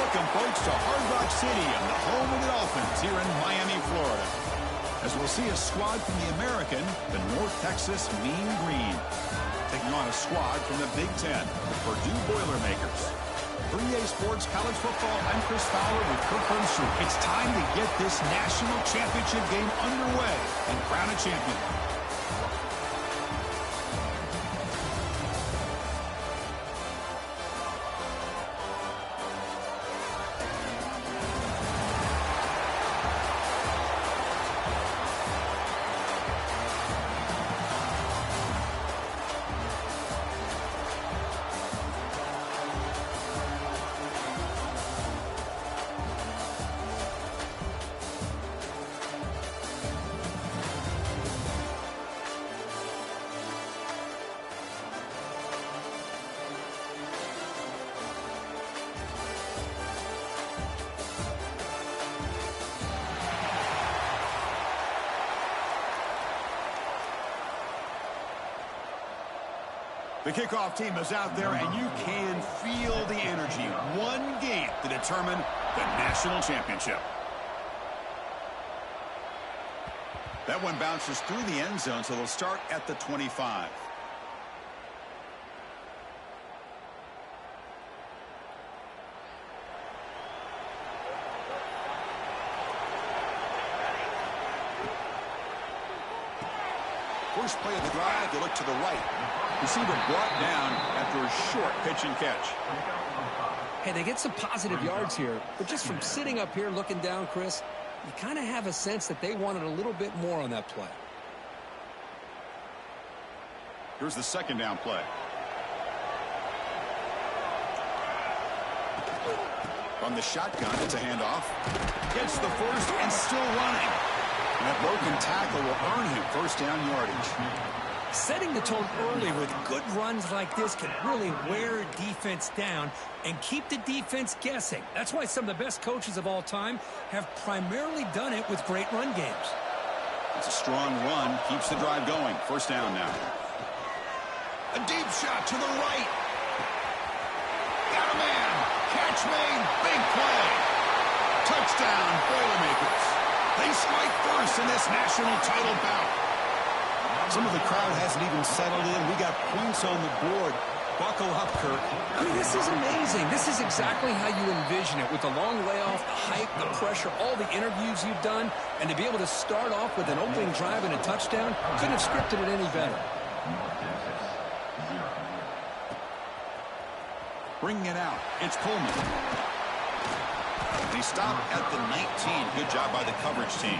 Welcome, folks, to Hard Rock Stadium, the home of the Dolphins here in Miami, Florida. As we'll see a squad from the American, the North Texas Mean Green, taking on a squad from the Big Ten, the Purdue Boilermakers. For EA Sports College Football, I'm Chris Fowler with Kirk Herbstreit. It's time to get this national championship game underway and crown a champion. The kickoff team is out there, and you can feel the energy. One game to determine the national championship. That one bounces through the end zone, so they'll start at the 25. First play of the drive, they look to the right. Receiver brought down after a short pitch and catch. Hey, they get some positive yards here, but just from sitting up here looking down, Chris, you kind of have a sense that they wanted a little bit more on that play. Here's the second down play. From the shotgun, it's a handoff. Gets the first and still running. And that broken tackle will earn him first down yardage. Setting the tone early with good runs like this can really wear defense down and keep the defense guessing. That's why some of the best coaches of all time have primarily done it with great run games. It's a strong run, keeps the drive going. First down now. A deep shot to the right. Got a man. Catch made. Big play. Touchdown, Boilermakers. They strike first in this national title bout. Some of the crowd hasn't even settled in. We got points on the board. Buckle up, Kirk. I mean, this is amazing. This is exactly how you envision it, with the long layoff, the hype, the pressure, all the interviews you've done, and to be able to start off with an opening drive and a touchdown, couldn't have scripted it any better. Bringing it out. It's Pullman. He stopped at the 19. Good job by the coverage team.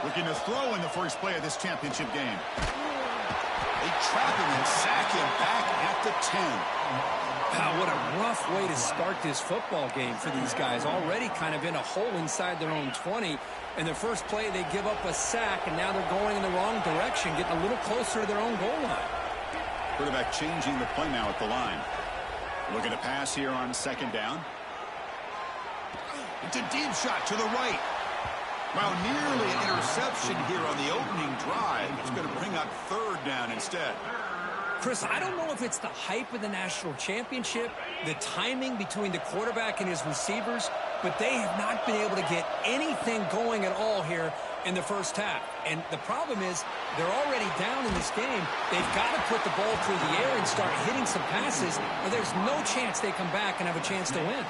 Looking to throw in the first play of this championship game. They trap him and sack him back at the 10. Wow, what a rough way to start this football game for these guys. Already kind of in a hole inside their own 20. In their first play, they give up a sack, and now they're going in the wrong direction, getting a little closer to their own goal line. Quarterback changing the play now at the line. Looking to pass here on second down. It's a deep shot to the right. Well, nearly an interception here on the opening drive. It's going to bring up third down instead. Chris, I don't know if it's the hype of the national championship, the timing between the quarterback and his receivers, but they have not been able to get anything going at all here in the first half. And the problem is they're already down in this game. They've got to put the ball through the air and start hitting some passes, or there's no chance they come back and have a chance to win.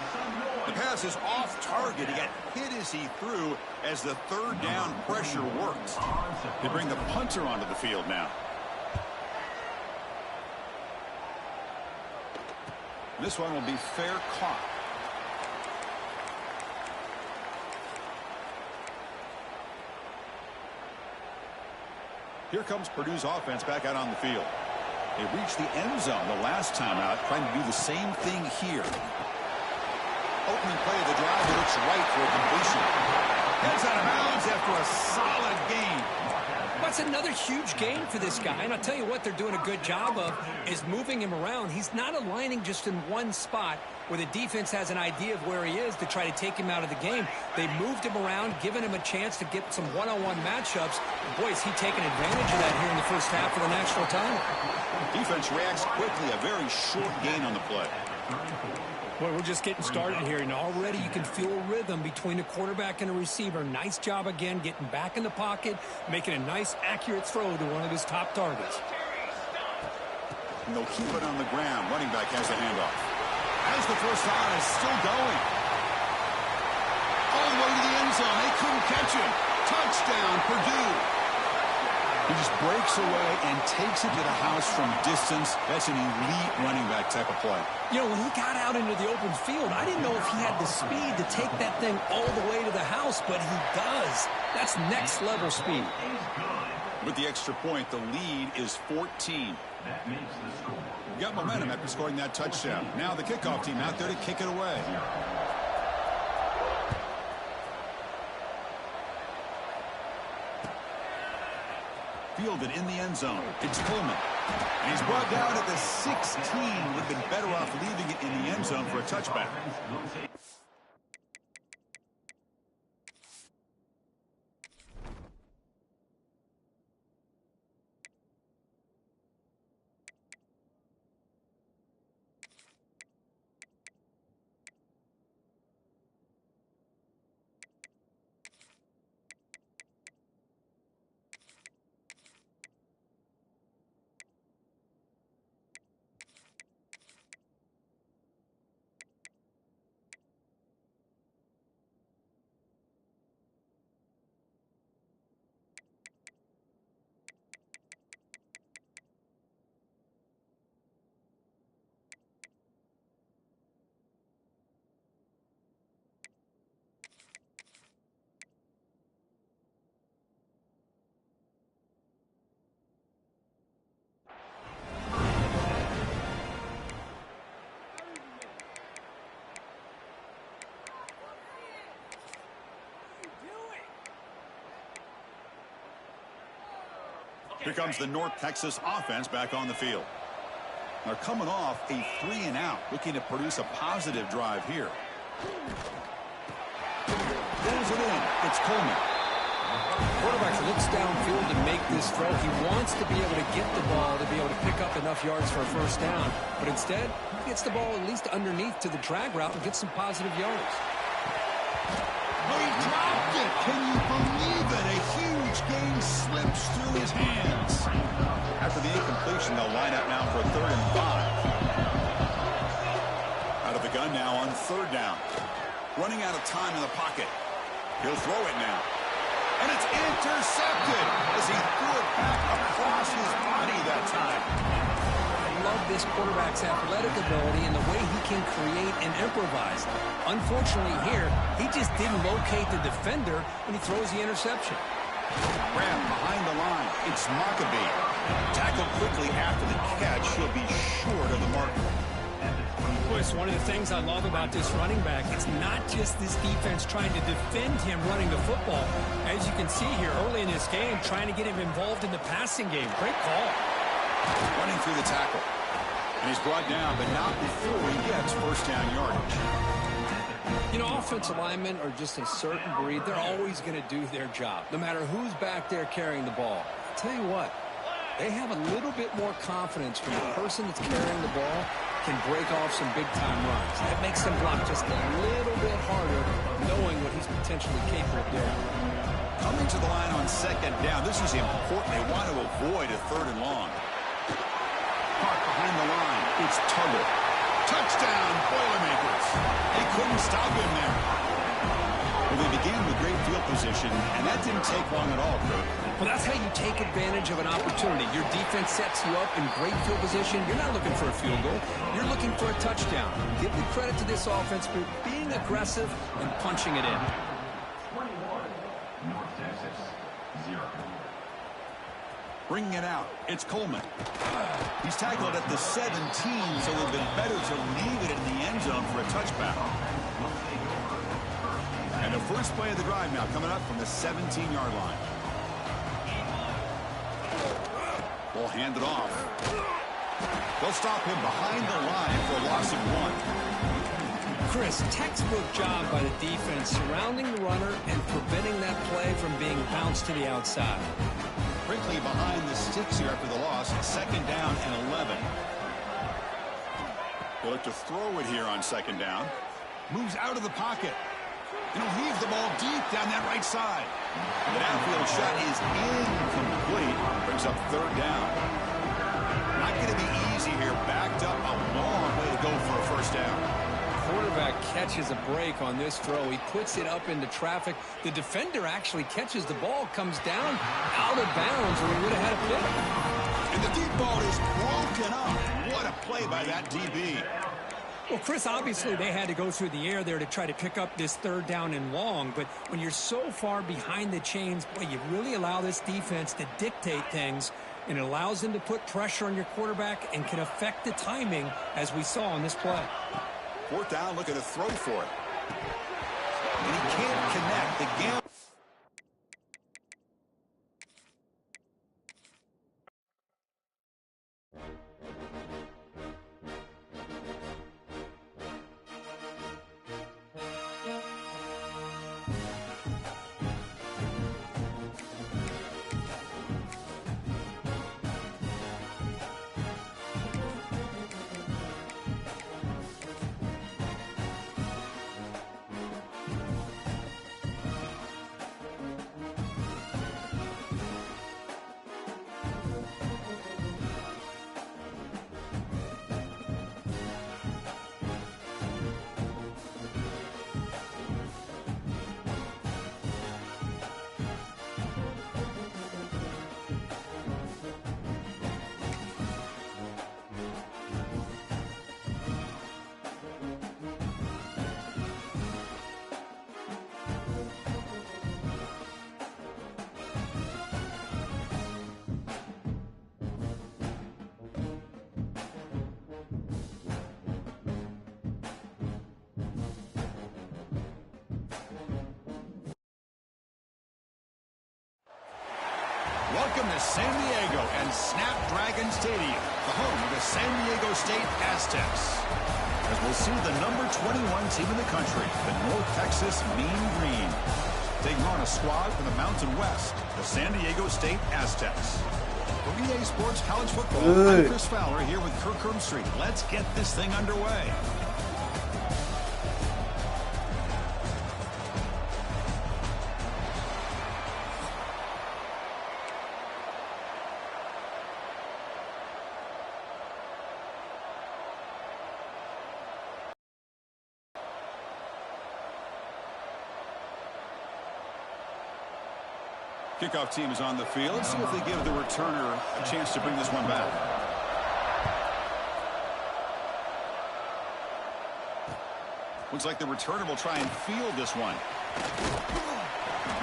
The pass is off target. He got hit as he threw as the third down pressure works. They bring the punter onto the field now. This one will be fair caught. Here comes Purdue's offense back out on the field. They reached the end zone the last time out, trying to do the same thing here. Opening play of the drive, it looks right for a completion. Heads out of bounds after a solid gain. That's another huge gain for this guy. And I'll tell you what they're doing a good job of is moving him around. He's not aligning just in one spot where the defense has an idea of where he is to try to take him out of the game. They moved him around, given him a chance to get some one-on-one matchups. Boy, is he taking advantage of that here in the first half of the national title. Defense reacts quickly. A very short gain on the play. Well, we're just getting started here, and already you can feel a rhythm between the quarterback and the receiver. Nice job again getting back in the pocket, making a nice, accurate throw to one of his top targets. And they'll keep it on the ground. Running back has the handoff. As the first down is still going. All the way to the end zone. They couldn't catch him. Touchdown, Purdue. He just breaks away and takes it to the house from distance. That's an elite running back type of play. You know, when he got out into the open field, I didn't know if he had the speed to take that thing all the way to the house, but he does. That's next level speed. With the extra point, the lead is 14. We got momentum after scoring that touchdown. Now the kickoff team out there to kick it away. Fielded in the end zone. It's Coleman. And he's brought down at the 16. Would have been better off leaving it in the end zone for a touchback. Here comes the North Texas offense back on the field. They're coming off a 3-and-out, looking to produce a positive drive here. Pulls it in. It's Coleman. Quarterback looks downfield to make this throw. He wants to be able to get the ball to be able to pick up enough yards for a first down. But instead, he gets the ball at least underneath to the drag route and gets some positive yards. Oh, he dropped it. Can you believe it? A huge gain slips through his hands. After the incompletion, they'll line up now for a 3rd and 5. Out of the gun now on 3rd down. Running out of time in the pocket. He'll throw it now. And it's intercepted as he threw it back across his body that time. I love this quarterback's athletic ability and the way he can create and improvise. Unfortunately here, he just didn't locate the defender when he throws the interception. Grab behind the line. It's Maccabee. Tackled quickly after the catch. He'll be short of the mark. It's one of the things I love about this running back. It's not just this defense trying to defend him running the football. As you can see here early in this game, trying to get him involved in the passing game. Great call. Running through the tackle. And he's brought down, but not before he gets first down yardage. You know, offensive linemen are just a certain breed. They're always going to do their job, no matter who's back there carrying the ball. I'll tell you what, they have a little bit more confidence when the person that's carrying the ball can break off some big-time runs. That makes them block just a little bit harder, knowing what he's potentially capable of doing. Coming to the line on 2nd down. This is important. They want to avoid a 3rd and long. Park behind the line. It's Tuggle. Touchdown, Boilermakers. They couldn't stop him there. Well, they began with great field position, and that didn't take long at all, Kurt. Well, that's how you take advantage of an opportunity. Your defense sets you up in great field position. You're not looking for a field goal. You're looking for a touchdown. Give the credit to this offense for being aggressive and punching it in. 21, North Texas, 0. Bringing it out, it's Coleman. He's tackled at the 17, so it would have been better to leave it in the end zone for a touchback. And the first play of the drive now coming up from the 17-yard line. Ball handed off. They'll stop him behind the line for a loss of 1. Chris, textbook job by the defense surrounding the runner and preventing that play from being bounced to the outside. Quickly behind the sticks here after the loss. 2nd down and 11. They'll look to throw it here on 2nd down. Moves out of the pocket. And he'll heave the ball deep down that right side. The downfield shot is incomplete. Brings up 3rd down. Not going to be easy here. Backed up a long way to go for a 1st down. Quarterback catches a break on this throw. He puts it up into traffic. The defender actually catches the ball, comes down out of bounds, or he would have had a pick. And the deep ball is broken up. What a play by that DB. Well, Chris, obviously they had to go through the air there to try to pick up this 3rd down and long, but when you're so far behind the chains, boy, you really allow this defense to dictate things, and it allows them to put pressure on your quarterback and can affect the timing, as we saw on this play. 4th down, looking to throw for it. And he can't connect. The game. Welcome to San Diego and Snapdragon Stadium, the home of the San Diego State Aztecs. As we'll see the number 21 team in the country, the North Texas Mean Green, taking on a squad from the Mountain West, the San Diego State Aztecs. For EA Sports College Football, I'm Chris Fowler here with Kirk Herbstreit. Let's get this thing underway. Kickoff team is on the field. Let's see if they give the returner a chance to bring this one back. Looks like the returner will try and field this one.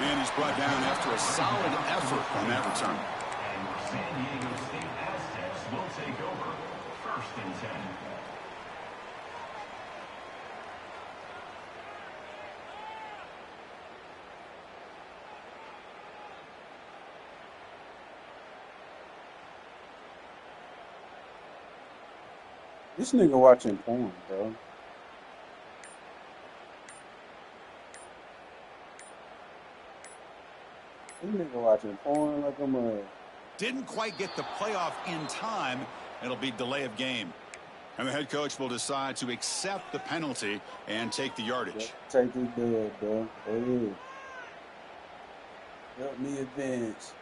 And he's brought down after a solid effort on that return. And San Diego State Aztecs will take over 1st and 10. This nigga watching porn, bro. This nigga watching porn like I'm a... Didn't quite get the playoff in time. It'll be delay of game. And the head coach will decide to accept the penalty and take the yardage. Take this dub, bro. Go ahead. Help me advance.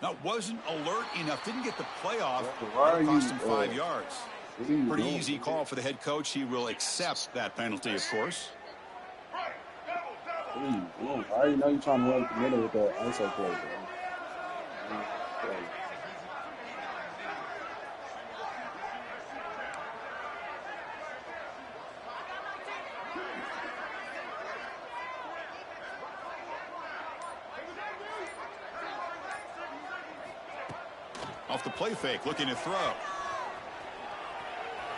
That wasn't alert enough. Didn't get the playoff. Why are Cost you, him 5 yards. Pretty Pretty easy call for the head coach. He will accept that penalty, of course. I already know you're trying to work the middle with that ISO play, bro. Off the play fake, looking to throw.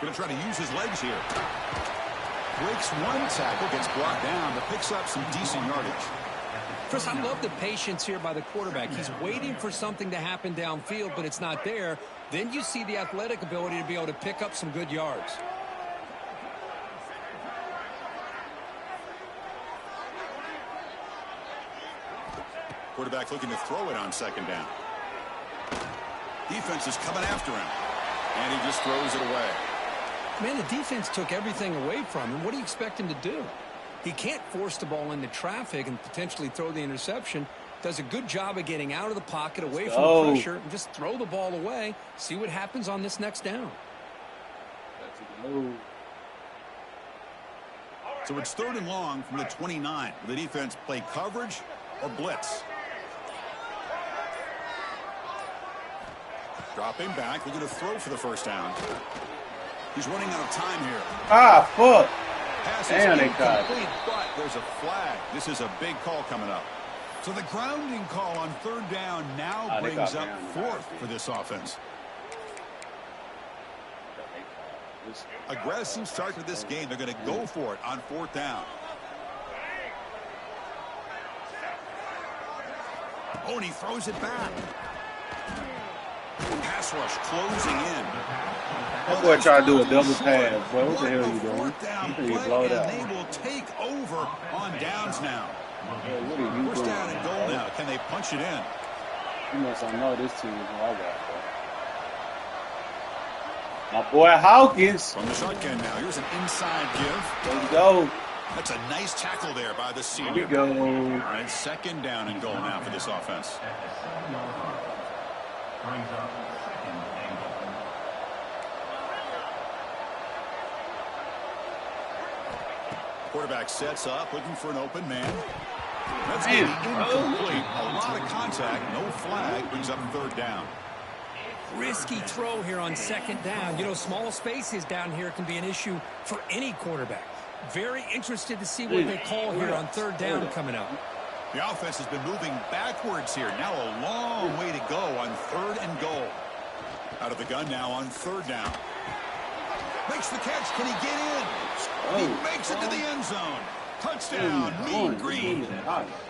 Going to try to use his legs here. Breaks one tackle, gets brought down, but picks up some decent yardage. Chris, I love the patience here by the quarterback. He's waiting for something to happen downfield, but it's not there. Then you see the athletic ability to be able to pick up some good yards. Quarterback looking to throw it on second down. Defense is coming after him, and he just throws it away. Man, the defense took everything away from him. What do you expect him to do? He can't force the ball into traffic and potentially throw the interception. Does a good job of getting out of the pocket, away from the pressure, and just throw the ball away. See what happens on this next down. So it's 3rd and long from the 29. Will the defense play coverage or blitz? Dropping back, looking to throw for the first down. He's running out of time here. Ah, fuck. Pass Damn, is they got incomplete, but there's a flag. This is a big call coming up. So the grounding call on 3rd down now brings up 4th for this offense. Aggressive start to this game. They're going to go for it on 4th down. Oh, and he throws it back. Pass rush closing in. That boy tried to do a double pass, bro. What the hell are you doing? Fourth down You play, think he blowed out. and they will take over on downs now. Hey, what are you First doing? down and goal now. Can they punch it in? You must not know this team is what I got, bro. My boy Hawkins. From the shotgun now. Here's an inside give. Let's go. That's a nice tackle there by the Here senior. we go. All right, 2nd down and goal now for this offense. Brings up 2nd and goal. Quarterback sets up, looking for an open man. That's going to be incomplete. A lot of contact, no flag, brings up 3rd down. Risky throw here on 2nd down. You know, small spaces down here can be an issue for any quarterback. Very interested to see what they call here on 3rd down coming up. The offense has been moving backwards here. Now a long way to go on 3rd and goal. Out of the gun now on 3rd down. Makes the catch. Can he get in? He makes it to the end zone. Touchdown, Mean Green.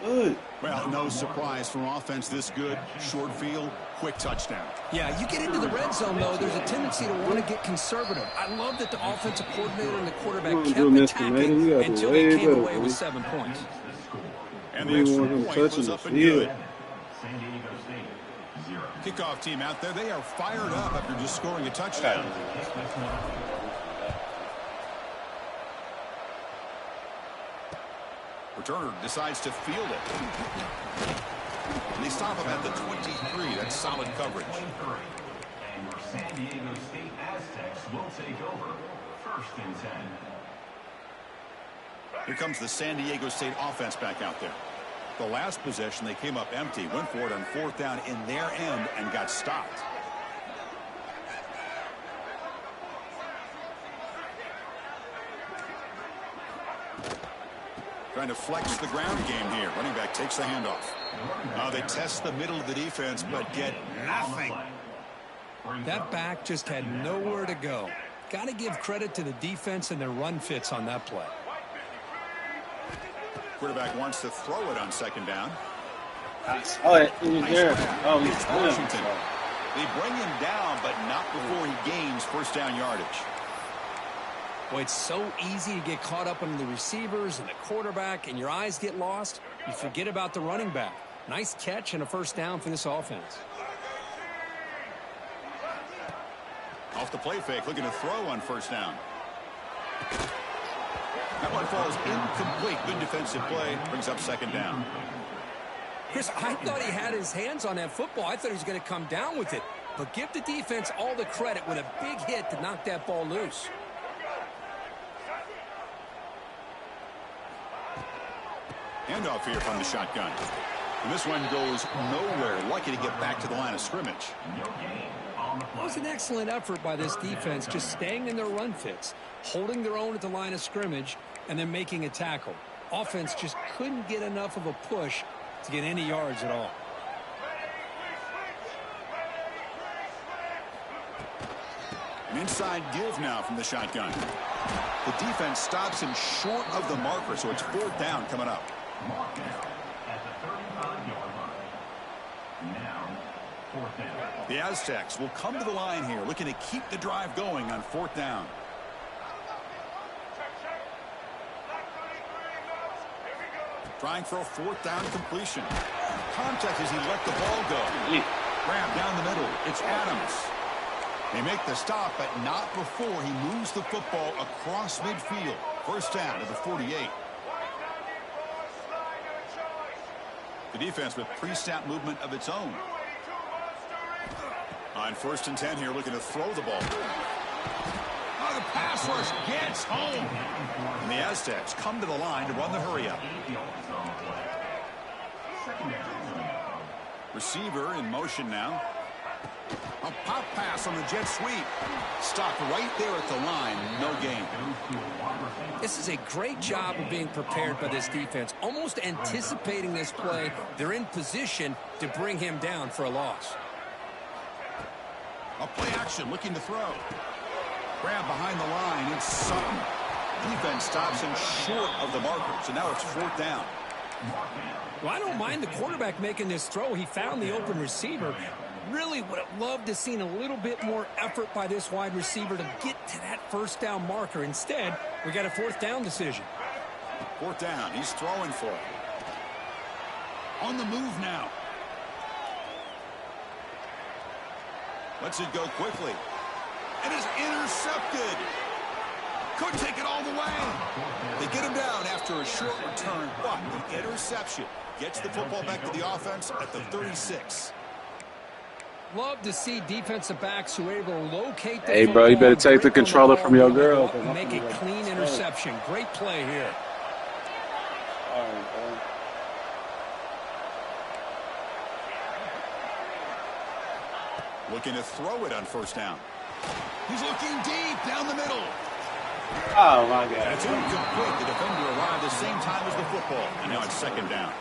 Good. Well, no surprise from offense this good. Short field, quick touchdown. Yeah, you get into the red zone, though, there's a tendency to want to get conservative. I love that the offensive coordinator and the quarterback kept attacking until they came away with 7 points. And the extra point was up and good. San Diego State, 0. Kickoff team out there, they are fired up after just scoring a touchdown. Returner decides to field it. And they stop him at the 23. That's solid coverage. And your San Diego State Aztecs will take over 1st and 10. Here comes the San Diego State offense back out there. The last possession, they came up empty, went for it on 4th down in their end and got stopped. Trying to flex the ground game here. Running back takes the handoff. They test the middle of the defense, but get nothing. That back just had nowhere to go. Got to give credit to the defense and their run fits on that play. Quarterback wants to throw it on 2nd down. Oh, he's Nice there. grab. Oh, he's It's Washington. They bring him down, but not before he gains 1st down yardage. Boy, it's so easy to get caught up in the receivers and the quarterback, and your eyes get lost. You forget about the running back. Nice catch and a 1st down for this offense. Off the play fake, looking to throw on 1st down. That one falls incomplete. Good defensive play. Brings up 2nd down. Chris, I thought he had his hands on that football. I thought he was going to come down with it. But give the defense all the credit with a big hit to knock that ball loose. Handoff here from the shotgun. And this one goes nowhere. Lucky to get back to the line of scrimmage. It was an excellent effort by this defense, just staying in their run fits, holding their own at the line of scrimmage, and then making a tackle. Offense just couldn't get enough of a push to get any yards at all. An inside give now from the shotgun. The defense stops him short of the marker, so it's 4th down coming up. Mark down at the 35-yard line. Now, 4th down. The Aztecs will come to the line here, looking to keep the drive going on 4th down. Trying for a 4th down completion. Contact as he let the ball go. Grab down the middle. It's Adams. They make the stop, but not before he moves the football across midfield. 1st down to the 48. The defense with pre-snap movement of its own. On 1st and 10 here, looking to throw the ball. Oh, the pass rush gets home. And the Aztecs come to the line to run the hurry up. Receiver in motion now. A pop pass on the jet sweep. Stopped right there at the line. No gain. This is a great job of being prepared by this defense. Almost anticipating this play. They're in position to bring him down for a loss. A play action looking to throw. Grab behind the line. It's Sutton. Defense stops him short of the marker. So now it's 4th down. Well, I don't mind the quarterback making this throw. He found the open receiver. Really would have loved to seen a little bit more effort by this wide receiver to get to that 1st down marker. Instead, we got a 4th down decision. 4th down. He's throwing for it. On the move now. Lets it go quickly. And is intercepted. Could take it all the way. They get him down after a short return, but the interception gets the football back to the offense at the 36. Love to see defensive backs who are able to locate the Hey, bro, you better take the break on controller ball, from your be able girl. to make a clean interception. Great play here. All right, bro. Looking to throw it on 1st down. He's looking deep down the middle. Oh, my God. It's incomplete. The defender arrived the same time as the football. And now it's 2nd down.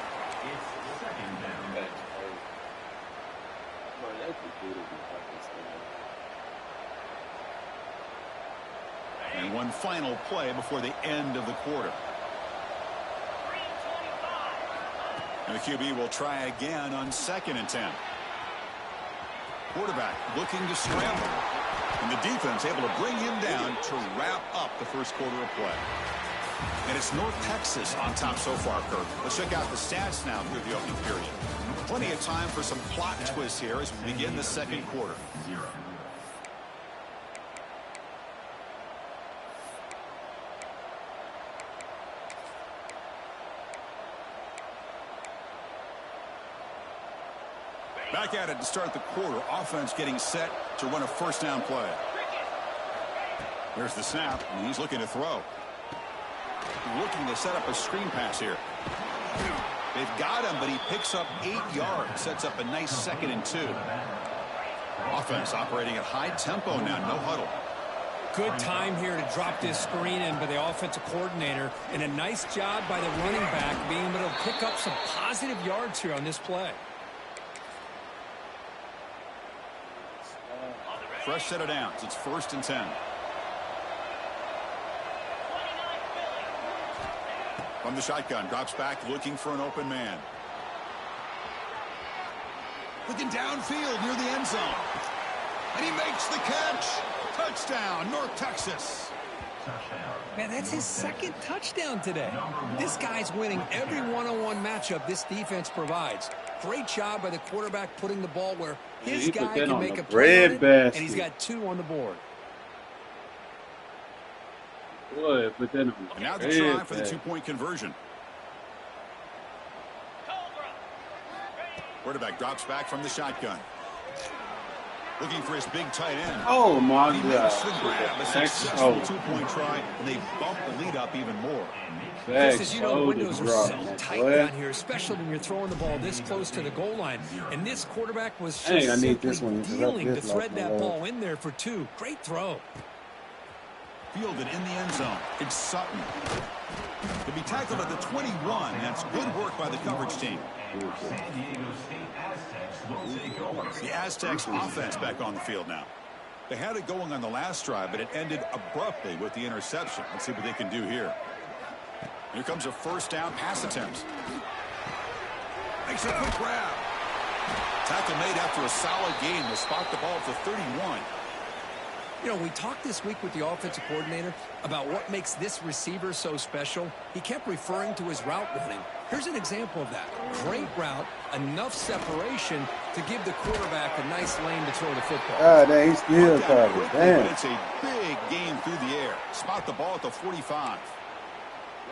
And one final play before the end of the quarter. And the QB will try again on 2nd and 10. Quarterback looking to scramble. And the defense able to bring him down to wrap up the 1st quarter of play. And it's North Texas on top so far, Kirk. Let's check out the stats now through the opening period. Plenty of time for some plot twists here as we begin the 2nd quarter. Back at it to start the quarter. Offense getting set to run a 1st down play. There's the snap, and he's looking to throw. Looking to set up a screen pass here. They've got him, but he picks up 8 yards. Sets up a nice 2nd and 2. Offense operating at high tempo now. No huddle. Good time here to drop this screen in by the offensive coordinator. And a nice job by the running back being able to pick up some positive yards here on this play. Fresh set of downs. It's 1st and 10. From the shotgun, drops back, looking for an open man. Looking downfield near the end zone. And he makes the catch. Touchdown, North Texas. Man, that's his 2nd touchdown today. This guy's winning every one-on-one matchup this defense provides. Great job by the quarterback putting the ball where his guy can make a play on it, and he's got 2 on the board. Boy, but then And now the try for the 2-point conversion. Quarterback drops back from the shotgun. Looking for his big tight end. Oh, my He God. makes the grab. A successful 2-point try, and they bump the lead up even more. Just as you know, the windows are so tight down here, especially when you're throwing the ball this close to the goal line. And this quarterback was just simply dealing to thread that ball in there for 2. Great throw. Fielded in the end zone. It's Sutton. To be tackled at the 21. That's good work by the coverage team. San Diego State Aztecs will take over. The Aztecs offense back on the field now. They had it going on the last drive, but it ended abruptly with the interception. Let's see what they can do here. Here comes a first down pass attempt. Makes a quick grab. Tackle made after a solid gain. Will spot the ball at the 31. You know, we talked this week with the offensive coordinator about what makes this receiver so special. He kept referring to his route running. Here's an example of that. Great route, enough separation to give the quarterback a nice lane to throw the football. Ah, dang, he's still covered. Damn. It's a big gain through the air. Spot the ball at the 45.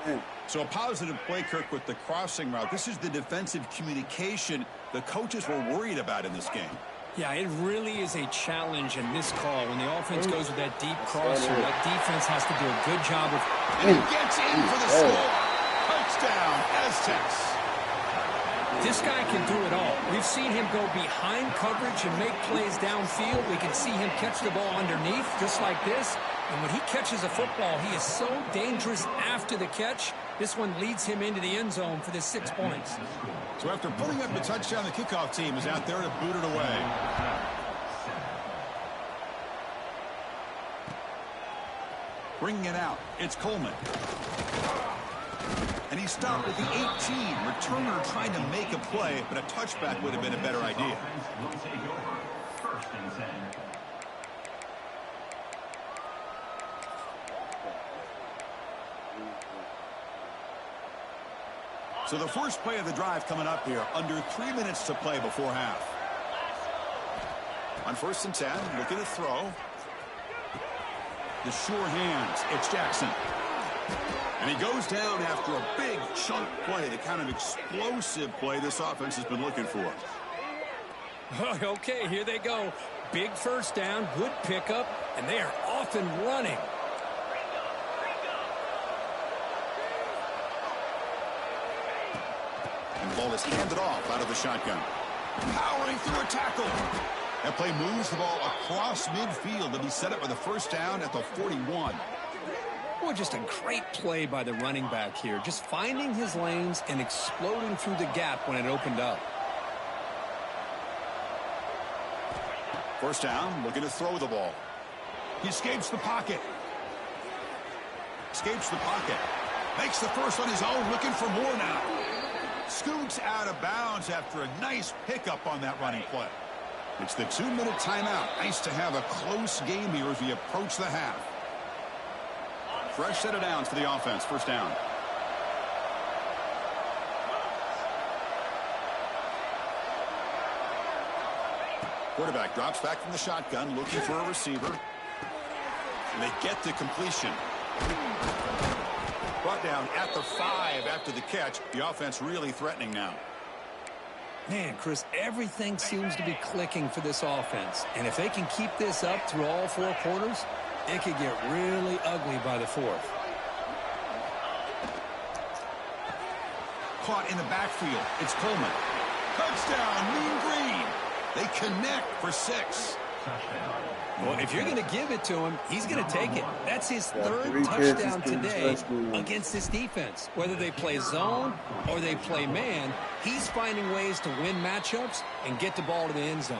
Damn. So a positive play, Kirk, with the crossing route. This is the defensive communication the coaches were worried about in this game. Yeah, it really is a challenge in this call when the offense goes with that deep crosser. That defense has to do a good job of... And he gets in for the score. Touchdown, Aztecs. This guy can do it all. We've seen him go behind coverage and make plays downfield. We can see him catch the ball underneath, just like this. And when he catches a football, he is so dangerous after the catch. This one leads him into the end zone for the 6 points. So after putting up the touchdown, the kickoff team is out there to boot it away. Bringing it out, it's Coleman. And he stopped at the 18. Returner trying to make a play, but a touchback would have been a better idea. Will take over. First and 10. So the first play of the drive coming up here, under 3 minutes to play before half. On first and 10, looking to throw. The sure hands, it's Jackson. And he goes down after a big chunk play, the kind of explosive play this offense has been looking for. Okay, here they go. Big first down, good pickup, and they are off and running. And the ball is handed off out of the shotgun. Powering through a tackle. That play moves the ball across midfield to be set up with a first down at the 41. Boy, just a great play by the running back here. Just finding his lanes and exploding through the gap when it opened up. First down, looking to throw the ball. He escapes the pocket. Escapes the pocket. Makes the first on his own, looking for more now. Scoots out of bounds after a nice pickup on that running play. It's the 2-minute timeout. Nice to have a close game here as we approach the half. Fresh set of downs for the offense. First down. Quarterback drops back from the shotgun, looking for a receiver. And they get the completion. Brought down at the 5 after the catch. The offense really threatening now. Man, Chris, everything seems to be clicking for this offense. And if they can keep this up through all 4 quarters, it could get really ugly by the 4th. Caught in the backfield. It's Coleman. Touchdown, Mean Green. They connect for 6. Well, if you're going to give it to him, he's going to take it. That's his 3rd 3 touchdown catches, 2 today touchdowns. against this defense. Whether they play zone or they play man, he's finding ways to win matchups and get the ball to the end zone.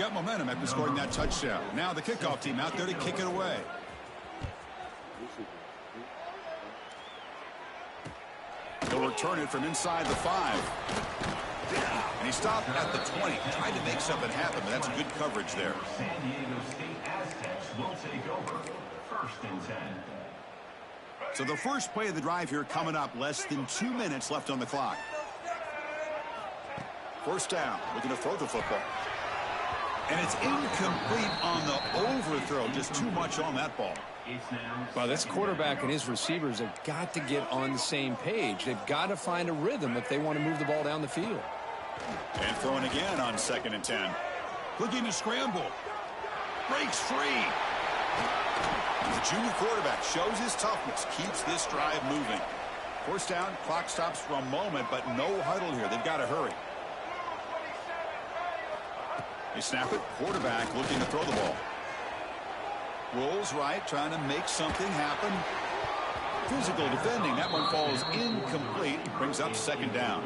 Got momentum after scoring that touchdown. Now the kickoff team out there to kick it away. He'll return it from inside the 5. And he stopped at the 20. Tried to make something happen, but that's good coverage there. San Diego State Aztecs will take over. First and 10. So the first play of the drive here coming up. Less than 2 minutes left on the clock. First down. Looking to throw the football. And it's incomplete on the overthrow. Just too much on that ball. Well, this quarterback and his receivers have got to get on the same page. They've got to find a rhythm if they want to move the ball down the field. And throwing again on 2nd and 10. Looking to scramble. Breaks free. The junior quarterback shows his toughness. Keeps this drive moving. First down. Clock stops for a moment, but no huddle here. They've got to hurry. They snap it. Quarterback looking to throw the ball. Rolls right, trying to make something happen. Physical defending. That one falls incomplete. Brings up 2nd down.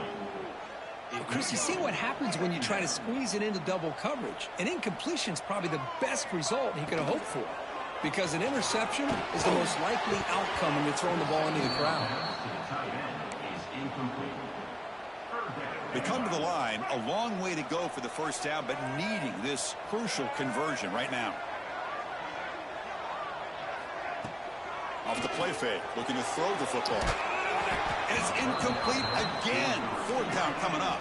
Chris, you see what happens when you try to squeeze it into double coverage. An incompletion is probably the best result he could have hoped for, because an interception is the most likely outcome when you're throwing the ball into the crowd. They come to the line, a long way to go for the first down, but needing this crucial conversion right now. Off the play fake, looking to throw the football. And it's incomplete again. Fourth down coming up.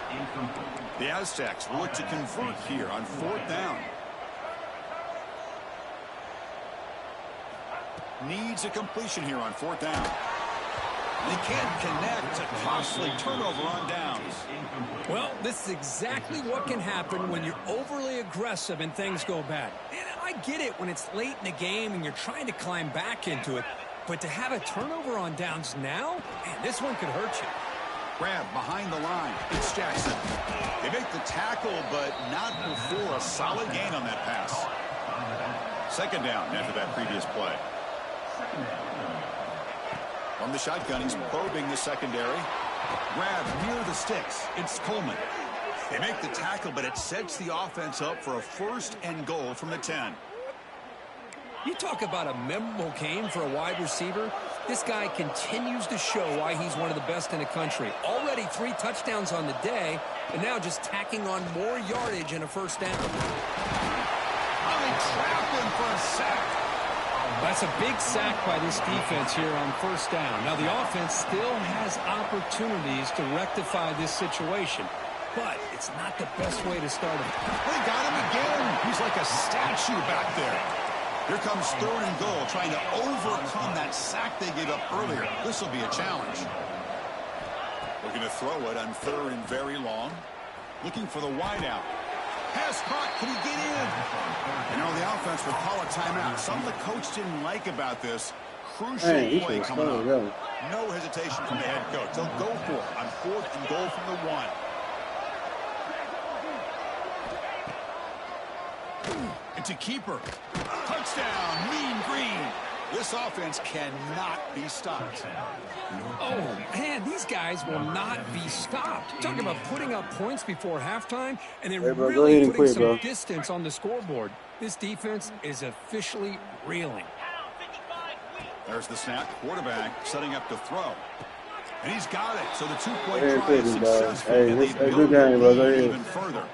The Aztecs will look to convert here on fourth down. Needs a completion here on fourth down. They can't connect. A costly turnover on downs. Well, this is exactly what can happen when you're overly aggressive and things go bad. And I get it when it's late in the game and you're trying to climb back into it. But to have a turnover on downs now, man, this one could hurt you. Grab behind the line. It's Jackson. They make the tackle, but not before a solid gain on that pass. Second down after that previous play. From the shotgun, he's probing the secondary. Grab near the sticks. It's Coleman. They make the tackle, but it sets the offense up for a first and goal from the 10. You talk about a memorable game for a wide receiver. This guy continues to show why he's one of the best in the country. Already 3 touchdowns on the day, and now just tacking on more yardage and a first down. They trap him for a sack. That's a big sack by this defense here on first down. Now, the offense still has opportunities to rectify this situation, but it's not the best way to start it. They got him again. He's like a statue back there. Here comes third and goal, trying to overcome that sack they gave up earlier. This will be a challenge. Looking to throw it on third and very long. Looking for the wideout. Pass caught. Can he get in? You know, the offense will call a timeout. Something the coach didn't like about this. Crucial play coming up. Really. No hesitation from the head coach. They'll go for it on fourth and goal from the 1. It's a keeper. Touchdown, Mean Green. This offense cannot be stopped. Oh, man, these guys will not be stopped. Talking about putting up points before halftime and then really putting some distance on the scoreboard. This defense is officially reeling. There's the snap. Quarterback setting up to throw. And he's got it. So the 2-point try is successful. And they build the lead even further.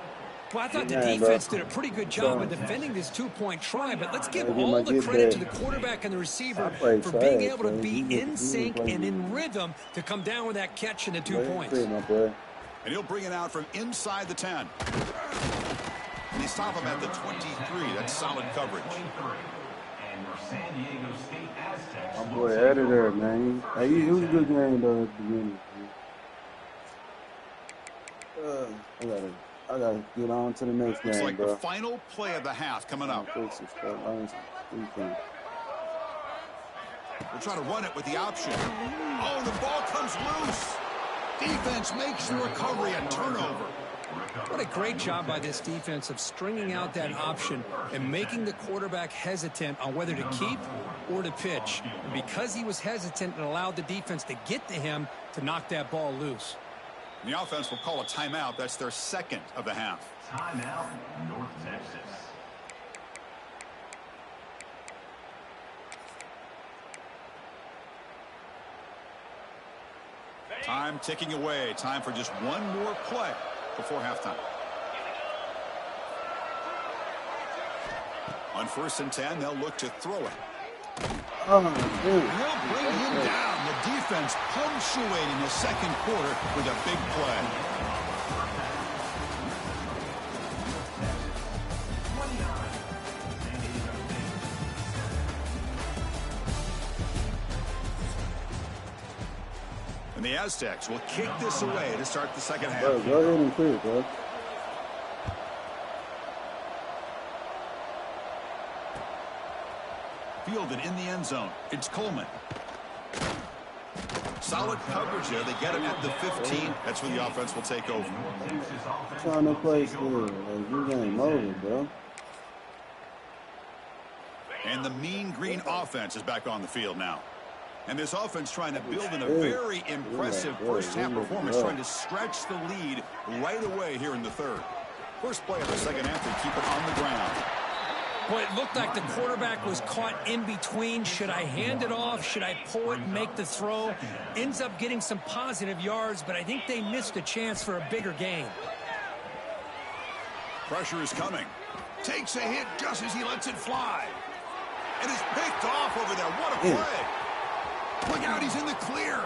Well, I thought the defense did a pretty good job of defending this 2-point try, but let's give all the credit to the quarterback and the receiver for being able to be in sync and in rhythm to come down with that catch and the 2 points. And he'll bring it out from inside the 10. And they stop him at the 23. That's solid coverage. My boy editor, man. Hey, he was a good game though at the beginning. I gotta get on to the next game, It's like bro. the final play of the half coming up. We'll try to run it with the option. Oh, the ball comes loose. Defense makes the recovery, a turnover. What a great job by this defense of stringing out that option and making the quarterback hesitant on whether to keep or to pitch. And because he was hesitant, it allowed the defense to get to him to knock that ball loose. The offense will call a timeout. That's their second of the half. Timeout, North Texas. Time ticking away. Time for just one more play before halftime. On 1st and 10, they'll look to throw it. Oh, They'll bring him down. The defense punctuating the second quarter with a big play. And the Aztecs will kick this away to start the second half. Bro, go ahead and clear, bro. Fielded in the end zone. It's Coleman. Solid coverage there. They get him at the 15. That's where the offense will take over. Trying to play still. Like, you game over, bro. And the Mean Green offense is back on the field now. And this offense trying to build in a very impressive first-half performance, trying to stretch the lead right away here in the third. First play of the second half, they keep it on the ground. Boy, it looked like the quarterback was caught in between. Should I hand it off? Should I pull it and make the throw? Ends up getting some positive yards, but I think they missed a chance for a bigger gain. Pressure is coming. Takes a hit just as he lets it fly. And is picked off over there. What a play. Look out, he's in the clear.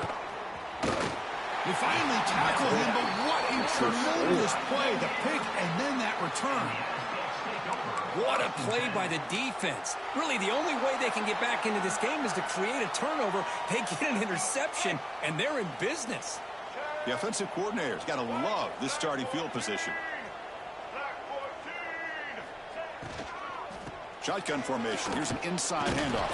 They finally tackle him, but what a tremendous play. The pick and then that return. What a play by the defense. Really, the only way they can get back into this game is to create a turnover. They get an interception, and they're in business. The offensive coordinator's got to love this starting field position. Shotgun formation. Here's an inside handoff.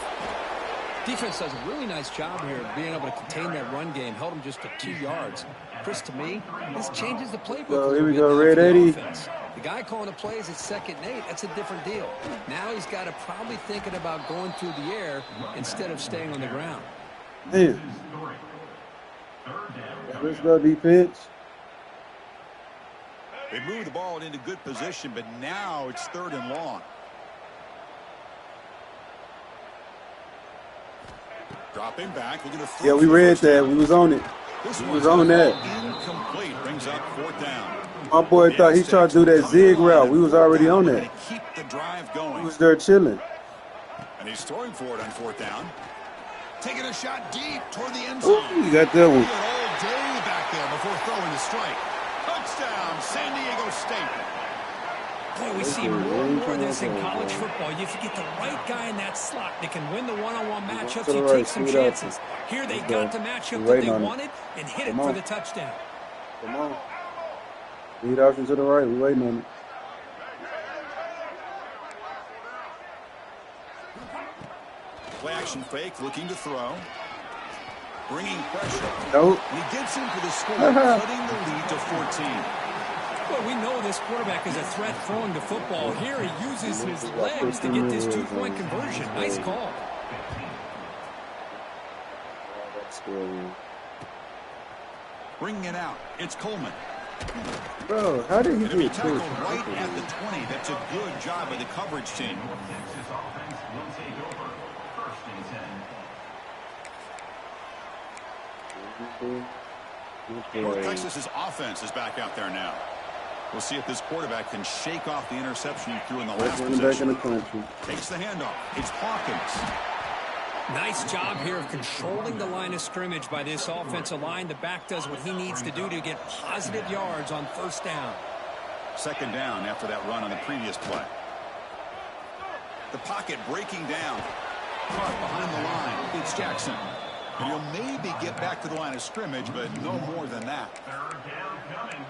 Defense does a really nice job here of being able to contain that run game. Held them just to 2 yards. Chris, to me, this changes the playbook. So here we go, Red Eddie. The guy calling the plays at 2nd and 8, that's a different deal. Now he's got to probably thinking about going through the air instead of staying on the ground. Man. Let's go, defense. They move the ball into good position, but now it's 3rd and long. Dropping back. Yeah, we read that. We was on it. We was on that. Incomplete. Brings up 4th down. My boy thought he tried to do that zig route. We was already on that. Keep the drive going. He was there chilling. And he's throwing for it on 4th down. Taking a shot deep toward the end zone. Ooh, you got that one. All day back there before throwing the strike. Touchdown, San Diego State. Boy, we see more and more of this in college football. If you get the right guy in that slot that can win the one-on-one matchups, you take some chances. Here they got the matchup that they wanted and hit it for the touchdown. Come on. Lead option to the right. We're waiting on it. Play action fake, looking to throw. Bringing pressure. Nope. And he gets in for the score, cutting the lead to 14. Well, we know this quarterback is a threat throwing the football. Here he uses his legs to get this 2-point conversion. Nice call. Bringing it out. It's Coleman. Bro, how did he It'll be get tackled pushed? right at the 20. That's a good job by the coverage team. Texas offense will take over. 1st and 10. North Texas's offense is back out there now. We'll see if this quarterback can shake off the interception he threw in the last Running back in the possession. country. Takes the handoff. It's Hawkins. Nice job here of controlling the line of scrimmage by this offensive line. The back does what he needs to do to get positive yards on 1st down. 2nd down after that run on the previous play. The pocket breaking down. Caught behind the line. It's Jackson. And he'll maybe get back to the line of scrimmage, but no more than that.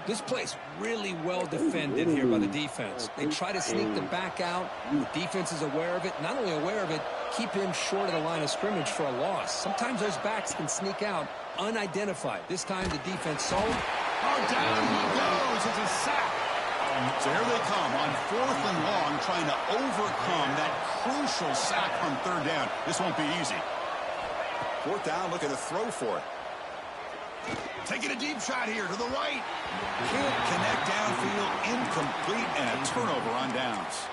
This play's really well defended here by the defense. They try to sneak the back out. The defense is aware of it. Not only aware of it, keep him short of the line of scrimmage for a loss. Sometimes those backs can sneak out unidentified. This time the defense saw him. Oh, down he goes. It's a sack. So here they come on 4th and long, trying to overcome that crucial sack on 3rd down. This won't be easy. 4th down, looking to throw for it. Taking a deep shot here to the right. Can't connect downfield, incomplete, and a turnover on downs.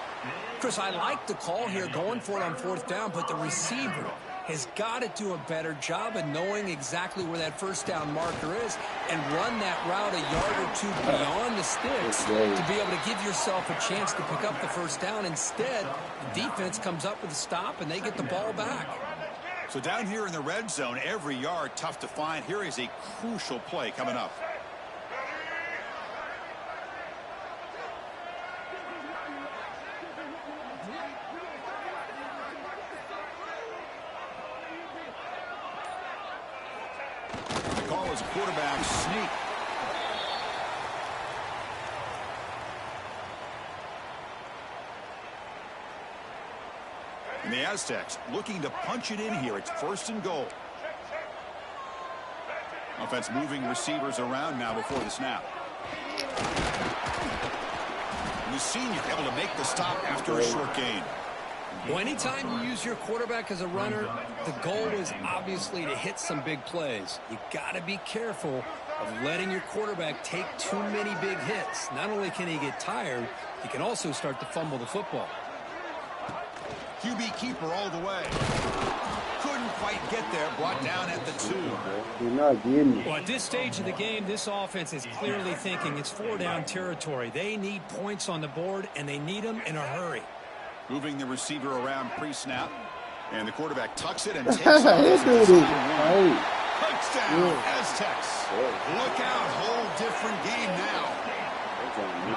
Chris, I like the call here going for it on 4th down, but the receiver has got to do a better job of knowing exactly where that 1st down marker is and run that route a yard or 2 beyond the sticks to be able to give yourself a chance to pick up the 1st down. Instead, the defense comes up with a stop and they get the ball back. So down here in the red zone, every yard tough to find. Here is a crucial play coming up. The call is a quarterback sneak. And the Aztecs looking to punch it in here. It's 1st and goal. Offense moving receivers around now before the snap. And the senior able to make the stop after a short gain. Well, anytime you use your quarterback as a runner, the goal is obviously to hit some big plays. You got to be careful of letting your quarterback take too many big hits. Not only can he get tired, he can also start to fumble the football. QB keeper all the way. Couldn't quite get there, brought down at the 2. You're not getting it. Well, at this stage of the game, this offense is clearly thinking it's 4-down territory. They need points on the board, and they need them in a hurry. Moving the receiver around pre-snap. And the quarterback tucks it and takes off. This dude is tight. Touchdown, Aztecs. Look out, whole different game now.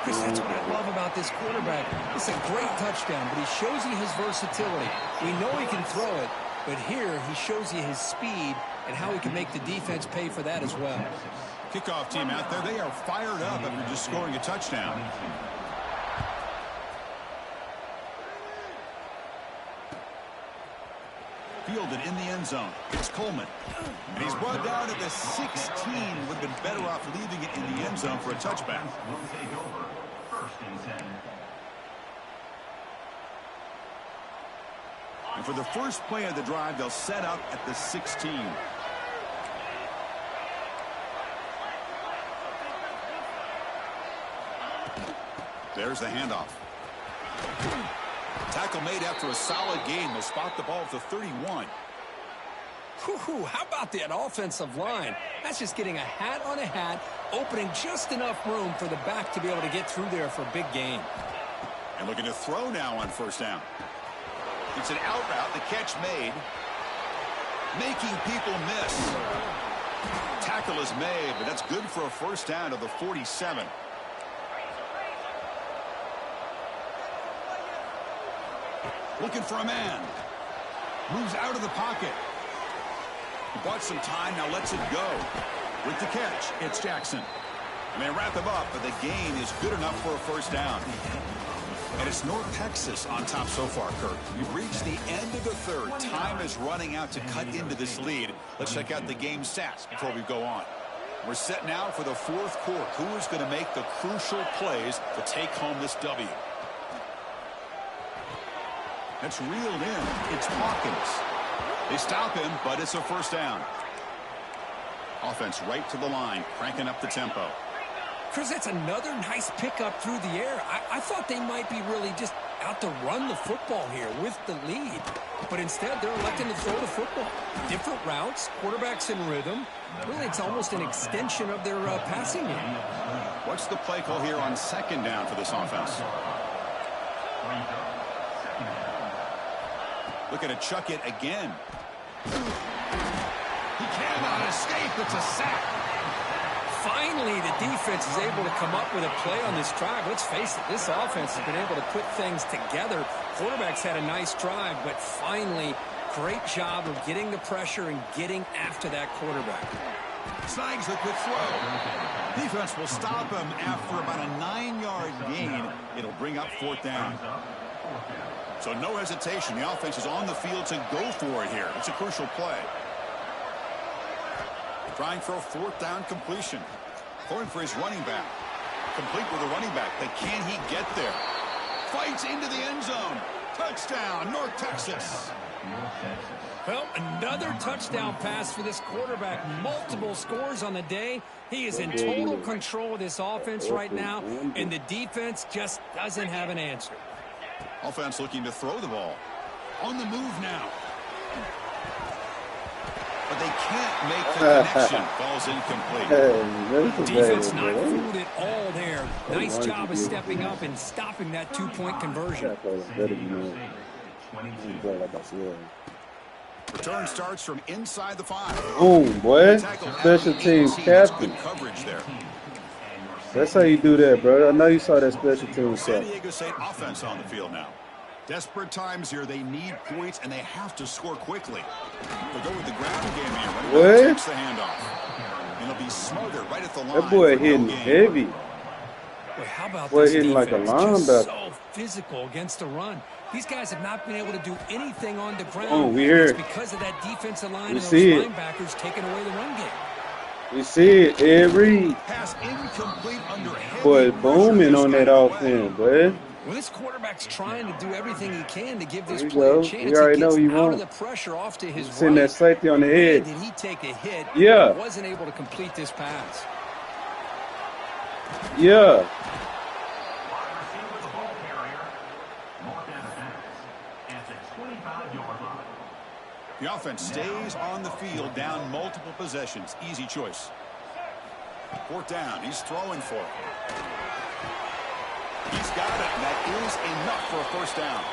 Chris, that's what I love about this quarterback. It's a great touchdown, but he shows you his versatility. We know he can throw it, but here he shows you his speed and how he can make the defense pay for that as well. Kickoff team out there, they are fired up after just scoring a touchdown. Fielded in the end zone. It's Coleman. And he's brought down at the 16. Would have been better off leaving it in the end zone for a touchback. Will take over. 1st and 10. And for the first play of the drive, they'll set up at the 16. There's the handoff. Tackle made after a solid gain. They'll spot the ball at the 31. Whew, how about that offensive line? That's just getting a hat on a hat, opening just enough room for the back to be able to get through there for a big gain. And looking to throw now on 1st down. It's an out route. The catch made. Making people miss. Tackle is made, but that's good for a 1st down to the 47. Looking for a man. Moves out of the pocket. He bought some time, now lets it go. With the catch, it's Jackson. And they wrap him up, but the gain is good enough for a 1st down. And it's North Texas on top so far, Kirk. We've reached the end of the 3rd. Time is running out to cut into this lead. Let's check out the game stats before we go on. We're set now for the 4th quarter. Who is going to make the crucial plays to take home this W? That's reeled in. It's Hawkins. They stop him, but it's a 1st down. Offense right to the line, cranking up the tempo. Chris, that's another nice pickup through the air. I thought they might be really just out to run the football here with the lead. But instead, they're electing to throw the football. Different routes, quarterbacks in rhythm. Really, it's almost an extension of their passing game. What's the play call here on 2nd down for this offense? Looking to chuck it again. He cannot escape. It's a sack. Finally, the defense is able to come up with a play on this drive. Let's face it, this offense has been able to put things together. Quarterback's had a nice drive, but finally, great job of getting the pressure and getting after that quarterback. Snags the quick throw. Defense will stop him after about a 9-yard gain. It'll bring up 4th down. So no hesitation. The offense is on the field to go for it here. It's a crucial play. Trying for a 4th down completion. Going for his running back. Complete with the running back. But can he get there? Fights into the end zone. Touchdown, North Texas. Well, another touchdown pass for this quarterback. Multiple scores on the day. He is in total control of this offense right now, and the defense just doesn't have an answer. Offense looking to throw the ball. On the move now. But they can't make the connection. Ball's incomplete. Defense not fooled it all there. Nice job of stepping up and stopping that 2-point conversion. Return starts from inside the 5. Boom, boy. Special teams captain. Good coverage there. That's how you do that, bro. I know you saw that special teams San captain. Diego State offense on the field now. Desperate times here. They need points, and they have to score quickly. They'll go with the ground game here. What? Takes the handoff. And they'll be smothered right at the line. That boy hitting heavy. Well, how about Boy this hitting like a defense? Just linebacker. so physical against the run. These guys have not been able to do anything on the ground. Oh, we hear it's it. because of that defensive line We and those see it. linebackers taking away the run game. We see it every Pass incomplete under heavy boy pressure. booming Just on got that away. offense, boy. Well, this quarterback's trying to do everything he can to give this There you player go. a chance. You already He know gets he out of won't. the pressure off to his Send that right. safety on the Man, head. did he take a hit? Yeah. He wasn't able to complete this pass. Yeah. Wide receiver, the ball carrier. Mark down pass at the 25-yard line. The offense stays on the field, down multiple possessions. Easy choice. 4th down. He's throwing for it. He's got it, and that is enough for a 1st down.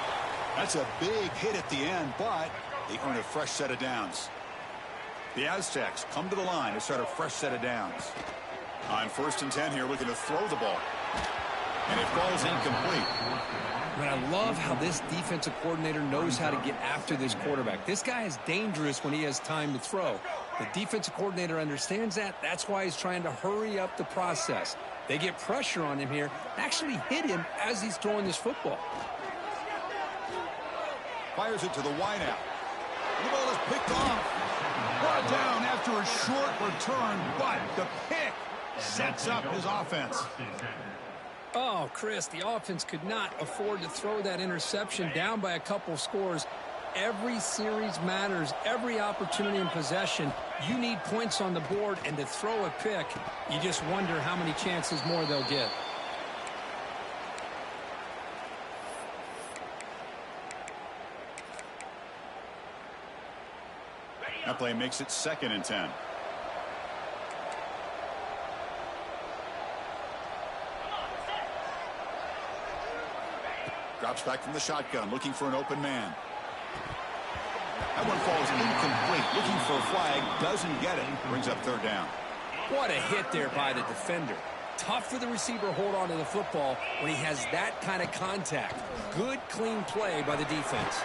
That's a big hit at the end, but they earn a fresh set of downs. The Aztecs come to the line to start a fresh set of downs. On 1st and 10 here, looking to throw the ball. And it falls incomplete. But I love how this defensive coordinator knows how to get after this quarterback. This guy is dangerous when he has time to throw. The defensive coordinator understands that. That's why he's trying to hurry up the process. They get pressure on him here, actually hit him as he's throwing this football. Fires it to the wideout. The ball is picked off. Brought down after a short return, but the pick sets up his offense. Oh, Chris, the offense could not afford to throw that interception down by a couple scores. Every series matters. Every opportunity in possession, you need points on the board, and to throw a pick, you just wonder how many chances more they'll get. That play makes it 2nd and 10. Drops back from the shotgun, looking for an open man. That one falls incomplete. Looking for a flag, doesn't get it. Brings up 3rd down. What a hit there by the defender. Tough for the receiver to hold on to the football when he has that kind of contact. Good, clean play by the defense.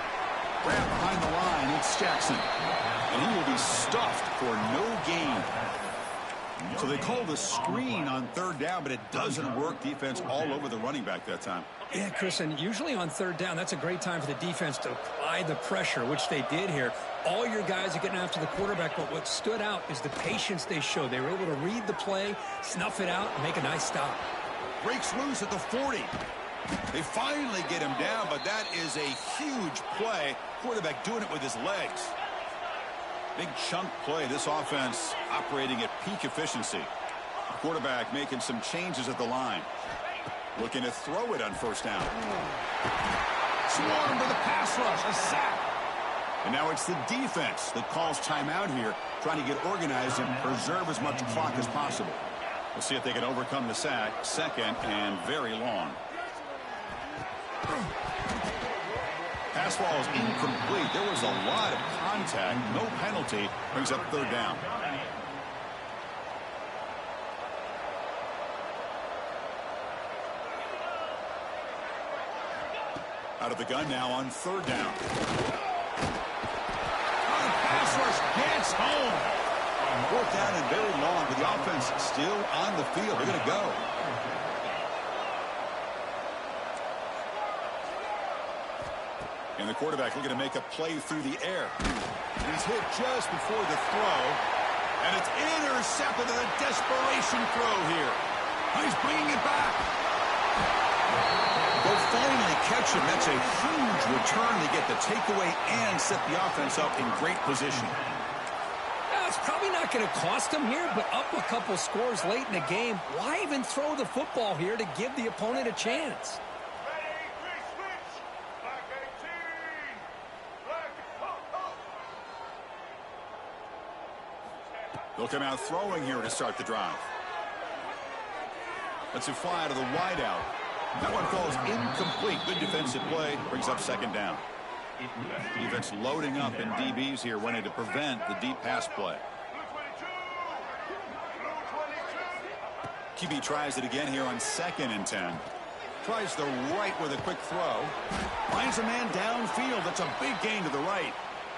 Grab behind the line, it's Jackson. And he will be stuffed for no gain. So they call the screen on 3rd down, but it doesn't work. Defense all over the running back that time. Yeah, Chris, and usually on 3rd down, that's a great time for the defense to apply the pressure, which they did here. All your guys are getting after the quarterback, but what stood out is the patience they showed. They were able to read the play, snuff it out, and make a nice stop. Breaks loose at the 40. They finally get him down, but that is a huge play. Quarterback doing it with his legs. Big chunk play. This offense operating at peak efficiency. Quarterback making some changes at the line. Looking to throw it on 1st down. Swarm for the pass rush. A sack. And now it's the defense that calls timeout here, trying to get organized and preserve as much clock as possible. We'll see if they can overcome the sack. 2nd and very long. Pass ball is incomplete. There was a lot of contact. No penalty. Brings up 3rd down. Out of the gun now on 3rd down. The pass rush gets home. 4th down and very long, but the offense still on the field. They're going to go. And the quarterback looking to make a play through the air. And he's hit just before the throw. And it's intercepted in a desperation throw here. And he's bringing it back. They'll finally catch him. That's a huge return to get the takeaway and set the offense up in great position. It's probably not going to cost them here, but up a couple scores late in the game. Why even throw the football here to give the opponent a chance? They'll come out throwing here to start the drive. That's a fly to the wideout. That one falls incomplete. Good defensive play. Brings up 2nd down. Defense loading up in DBs here, wanting to prevent the deep pass play. QB tries it again here on 2nd and 10. Tries the right with a quick throw. Finds a man downfield. That's a big gain to the right.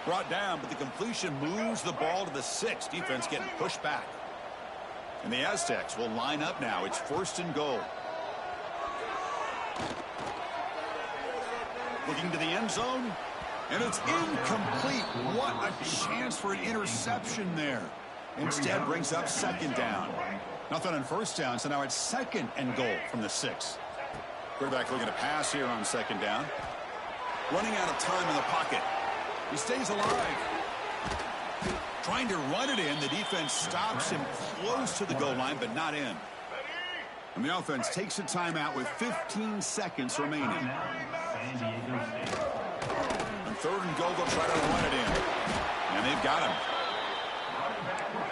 Brought down, but the completion moves the ball to the 6. Defense getting pushed back. And the Aztecs will line up now. It's 1st and goal. Looking to the end zone. And it's incomplete. What a chance for an interception there. Instead brings up 2nd down. Nothing on 1st down, so now it's 2nd and goal from the 6. Quarterback looking to pass here on second down. Running out of time in the pocket. He stays alive. Trying to run it in. The defense stops him close to the goal line, but not in. And the offense takes a timeout with 15 seconds remaining. On third and goal, they'll try to run it in. And they've got him.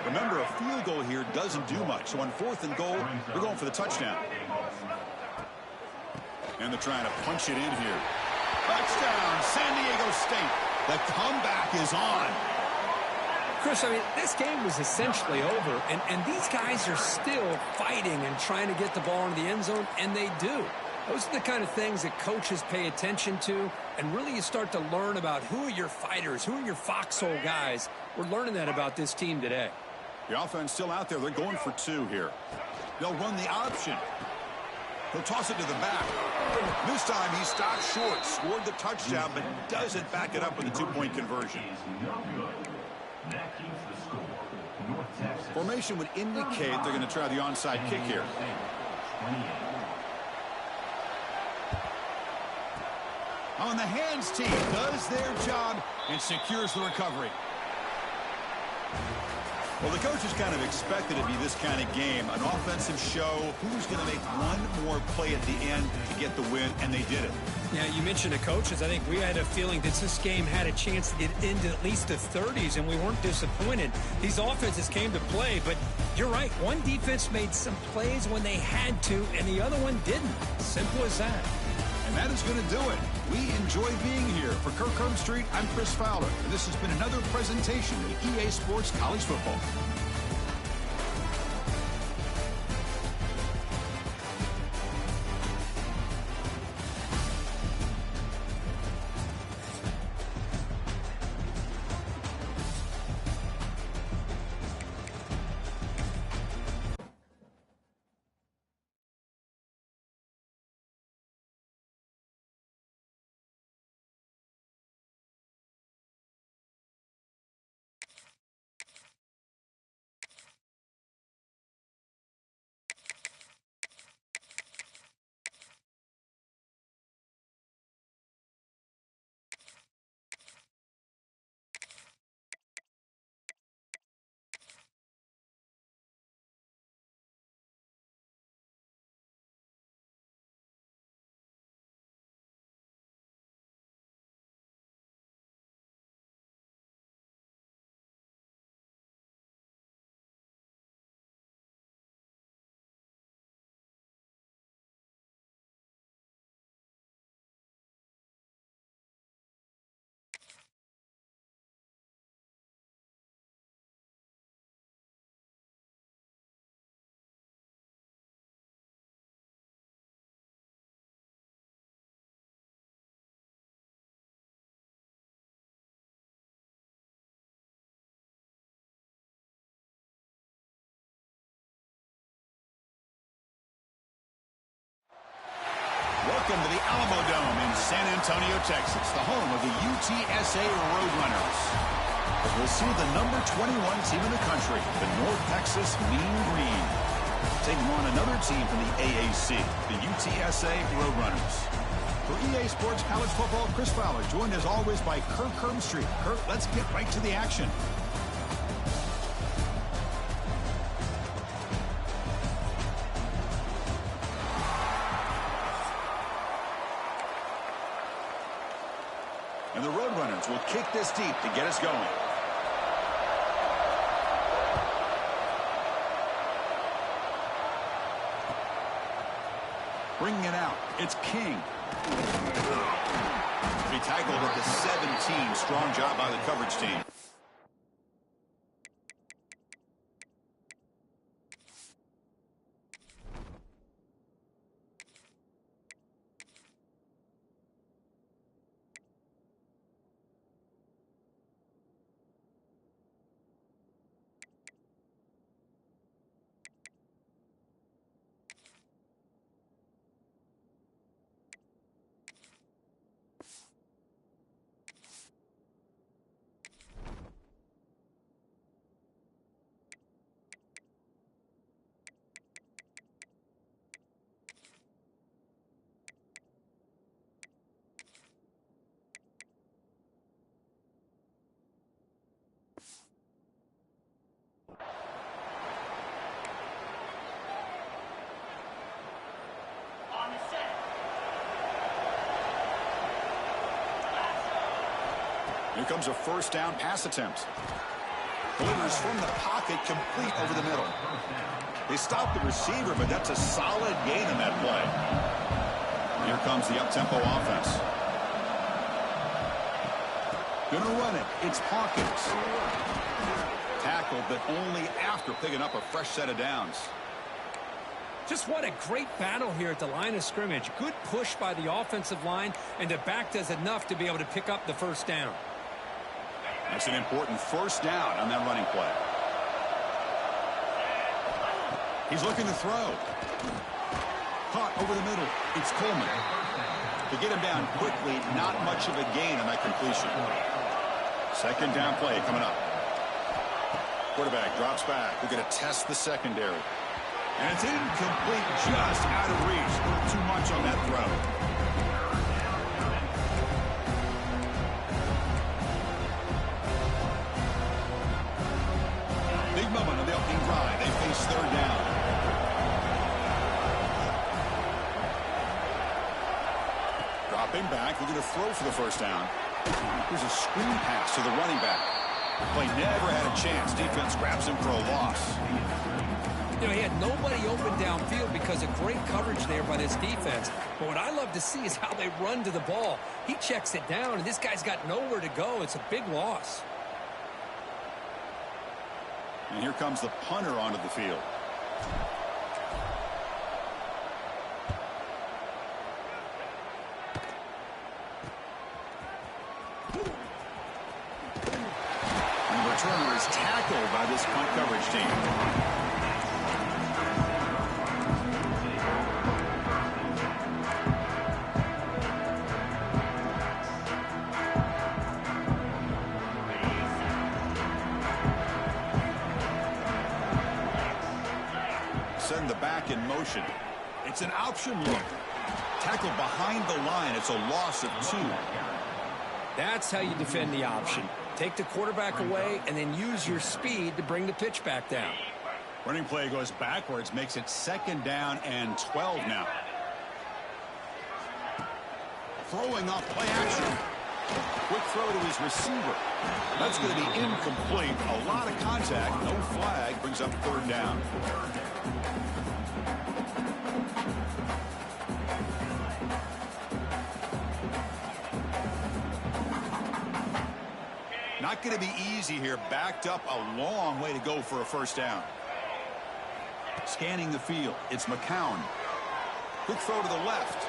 Remember, a field goal here doesn't do much. So on fourth and goal, they're going for the touchdown. And they're trying to punch it in here. Touchdown, San Diego State. The comeback is on. Chris, I mean, this game was essentially over, and these guys are still fighting and trying to get the ball into the end zone, and they do. Those are the kind of things that coaches pay attention to, and really you start to learn about who are your fighters, who are your foxhole guys. We're learning that about this team today. The offense still out there. They're going for two here. They'll run the option. He'll toss it to the back. This time he stopped short, scored the touchdown, but doesn't back it up with a two-point conversion. Formation would indicate they're going to try the onside kick here. On the hands team does their job and secures the recovery. Well, the coaches kind of expected it to be this kind of game, an offensive show. Who's going to make one more play at the end to get the win, and they did it. Yeah, you mentioned the coaches. I think we had a feeling that this game had a chance to get into at least the 30s, and we weren't disappointed. These offenses came to play, but you're right. One defense made some plays when they had to, and the other one didn't. Simple as that. And that is going to do it. We enjoy being here. For Kirk Herbstreit, I'm Chris Fowler, and this has been another presentation of EA Sports College Football. Welcome to the Alamo Dome in San Antonio, Texas, the home of the UTSA Roadrunners. We'll see the number 21 team in the country, the North Texas Mean Green, taking on another team from the AAC, the UTSA Roadrunners. For EA Sports College Football, Chris Fowler, joined as always by Kirk Herbstreit. Kirk, let's get right to the action. And the Roadrunners will kick this deep to get us going. Bringing it out, it's King. He tackled at the 17. Strong job by the coverage team. Here comes a first down pass attempt. Delivers from the pocket, complete over the middle. They stop the receiver, but that's a solid gain in that play. Here comes the up-tempo offense. Gonna run it. It's Hawkins. Tackled, but only after picking up a fresh set of downs. Just what a great battle here at the line of scrimmage. Good push by the offensive line, and the back does enough to be able to pick up the first down. That's an important first down on that running play. He's looking to throw. Caught over the middle. It's Coleman. To get him down quickly, not much of a gain on that completion. Second down play coming up. Quarterback drops back. We're going to test the secondary. And it's incomplete, just out of reach. A little too much on that throw. Big moment on the opening drive. They face third down. Dropping back. They're going to throw for the first down. Here's a screen pass to the running back. Play never had a chance. Defense grabs him for a loss. You know, he had nobody open downfield because of great coverage there by this defense. But what I love to see is how they run to the ball. He checks it down, and this guy's got nowhere to go. It's a big loss. And here comes the punter onto the field. And the returner is tackled by this punt coverage team. Send the back in motion. It's an option look. Tackle behind the line. It's a loss of 2. That's how you defend the option. Take the quarterback away and then use your speed to bring the pitch back down. Running play goes backwards, makes it second down and 12 now. Throwing off play action. Quick throw to his receiver. That's going to be incomplete. A lot of contact. No flag. Brings up third down. Not going to be easy here. Backed up a long way to go for a first down. Scanning the field. It's McCown. Quick throw to the left.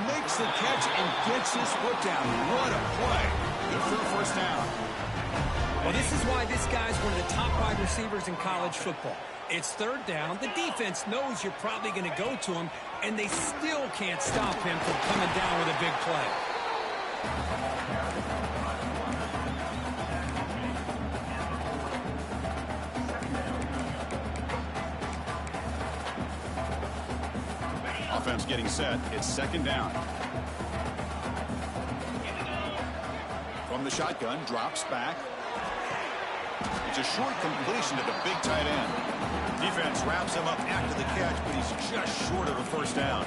Makes the catch and gets his foot down. What a play. Good for the first down. Well, this is why this guy's one of the top wide receivers in college football. It's third down. The defense knows you're probably going to go to him, and they still can't stop him from coming down with a big play. Offense getting set. It's second down. From the shotgun, drops back. It's a short completion to the big tight end. Defense wraps him up after the catch, but he's just short of a first down.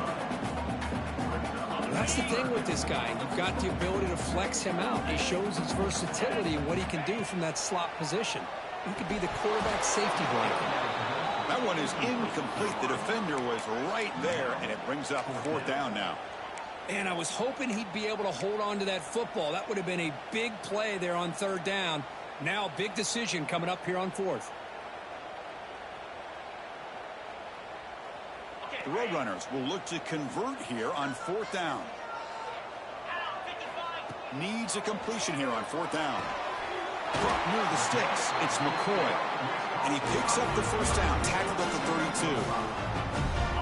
That's the thing with this guy. You've got the ability to flex him out. He shows his versatility and what he can do from that slot position. He could be the quarterback safety blanket. That one is incomplete. The defender was right there, and it brings up fourth down now. And I was hoping he'd be able to hold on to that football. That would have been a big play there on third down. Now, big decision coming up here on fourth. The Roadrunners will look to convert here on fourth down. Needs a completion here on fourth down. Drop near the sticks. It's McCoy. And he picks up the first down, tackled at the 32.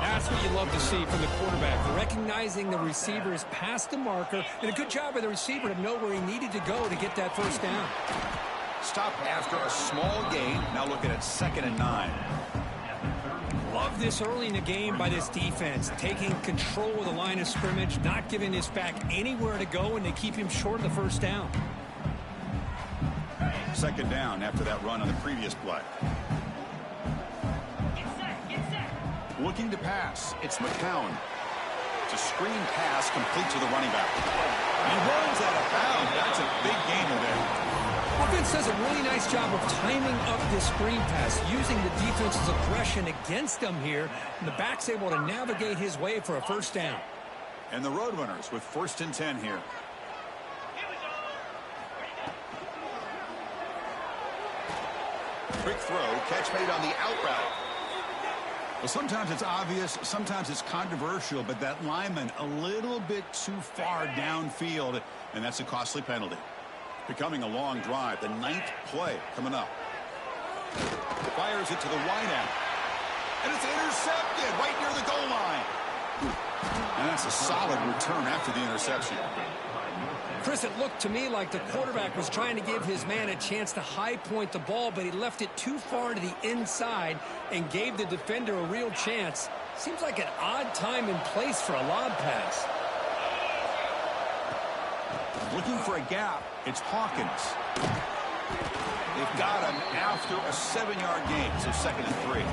That's what you love to see from the quarterback, recognizing the receivers past the marker, and a good job by the receiver to know where he needed to go to get that first down. Stopped after a small gain. Now looking at 2nd and 9. Love this early in the game by this defense, taking control of the line of scrimmage, not giving this back anywhere to go, and they keep him short of the first down. Second down after that run on the previous play. Looking to pass. It's McCown. a screen pass complete to the running back. He runs out of bounds. That's a big gain there. Offense does a really nice job of timing up this screen pass, using the defense's aggression against him here. And the back's able to navigate his way for a first down. And the Roadrunners with 1st and 10 here. Quick throw, catch made on the out route. Well, sometimes it's obvious, sometimes it's controversial, but that lineman a little bit too far downfield, and that's a costly penalty. Becoming a long drive, the 9th play coming up. Fires it to the wideout. And it's intercepted right near the goal line. And that's a solid return after the interception. Chris, it looked to me like the quarterback was trying to give his man a chance to high point the ball, but he left it too far to the inside and gave the defender a real chance. Seems like an odd time and place for a lob pass. Looking for a gap, it's Hawkins. They've got him after a 7-yard gain, so 2nd and 3.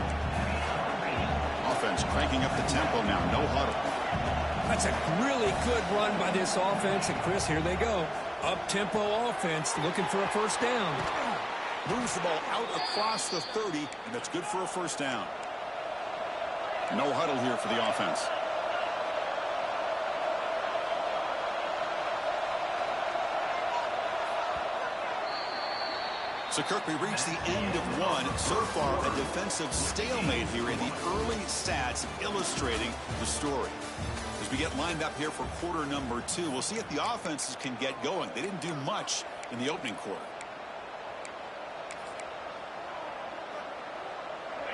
Offense cranking up the tempo now, no huddle. That's a really good run by this offense, and Chris, here they go. Up-tempo offense looking for a first down. Moves the ball out across the 30, and that's good for a first down. No huddle here for the offense. So, Kirk, we reached the end of one. So far, a defensive stalemate here in the early stats illustrating the story. As we get lined up here for quarter number 2, we'll see if the offenses can get going. They didn't do much in the opening quarter.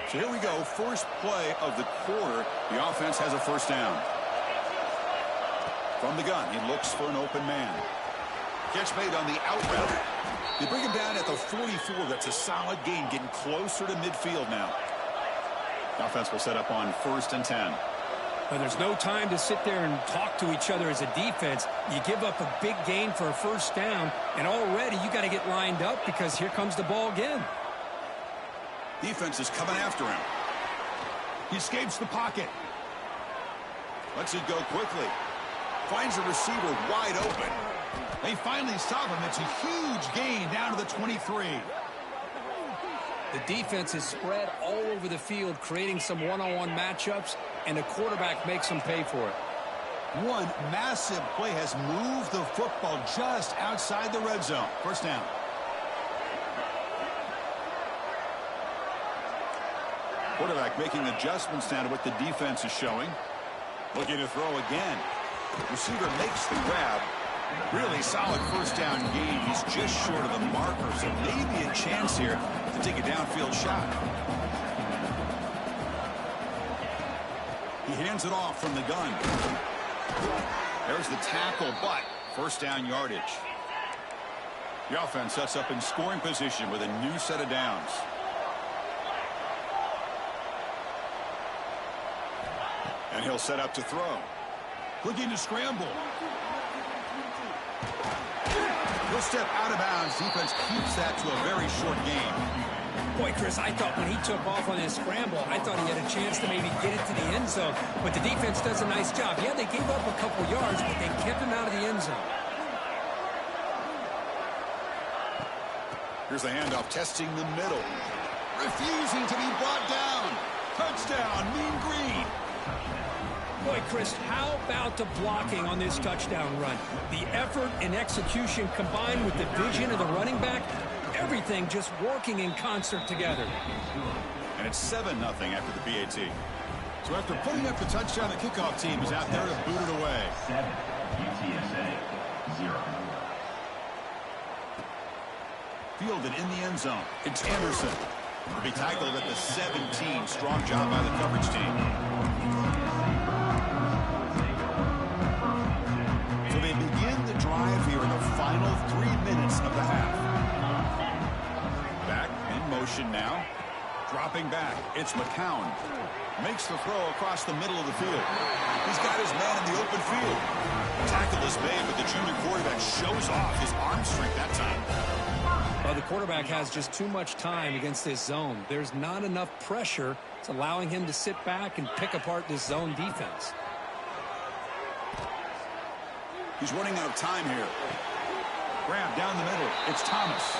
So here we go, first play of the quarter. The offense has a first down. From the gun, he looks for an open man. Catch made on the out route. They bring him down at the 44. That's a solid gain, getting closer to midfield now. The offense will set up on 1st and 10. Well, there's no time to sit there and talk to each other as a defense. You give up a big gain for a first down, and already you got to get lined up because here comes the ball again. Defense is coming after him. He escapes the pocket. Lets it go quickly. Finds a receiver wide open. They finally stop him. It's a huge gain down to the 23. The defense is spread all over the field, creating some one-on-one matchups, and the quarterback makes them pay for it. One massive play has moved the football just outside the red zone. First down. Quarterback making adjustments now to what the defense is showing. Looking to throw again. Receiver makes the grab. Really solid first down gain. He's just short of the marker, so maybe a chance here to take a downfield shot. He hands it off from the gun. There's the tackle, but first down yardage. The offense sets up in scoring position with a new set of downs. And he'll set up to throw. Looking to scramble. He'll step out of bounds. Defense keeps that to a very short game. Boy, Chris, I thought when he took off on his scramble, I thought he had a chance to maybe get it to the end zone. But the defense does a nice job. Yeah, they gave up a couple yards, but they kept him out of the end zone. Here's the handoff, testing the middle. Refusing to be brought down. Touchdown, Mean Green. Boy, Chris, how about the blocking on this touchdown run? The effort and execution combined with the vision of the running back, everything just working in concert together. And it's 7-0 after the PAT. So after putting up the touchdown, the kickoff team is out there to boot it away. 7, UTSA 0. Fielded in the end zone. It's Anderson. Will be tackled at the 17. Strong job by the coverage team. So they begin the drive here in the final 3 minutes of the half. Back in motion now. Dropping back. It's McCown. Makes the throw across the middle of the field. He's got his man in the open field. Tackle is made, but the junior quarterback shows off his arm strength that time. Well, the quarterback has just too much time against this zone. There's not enough pressure. It's allowing him to sit back and pick apart this zone defense. He's running out of time here. Grab down the middle. It's Thomas.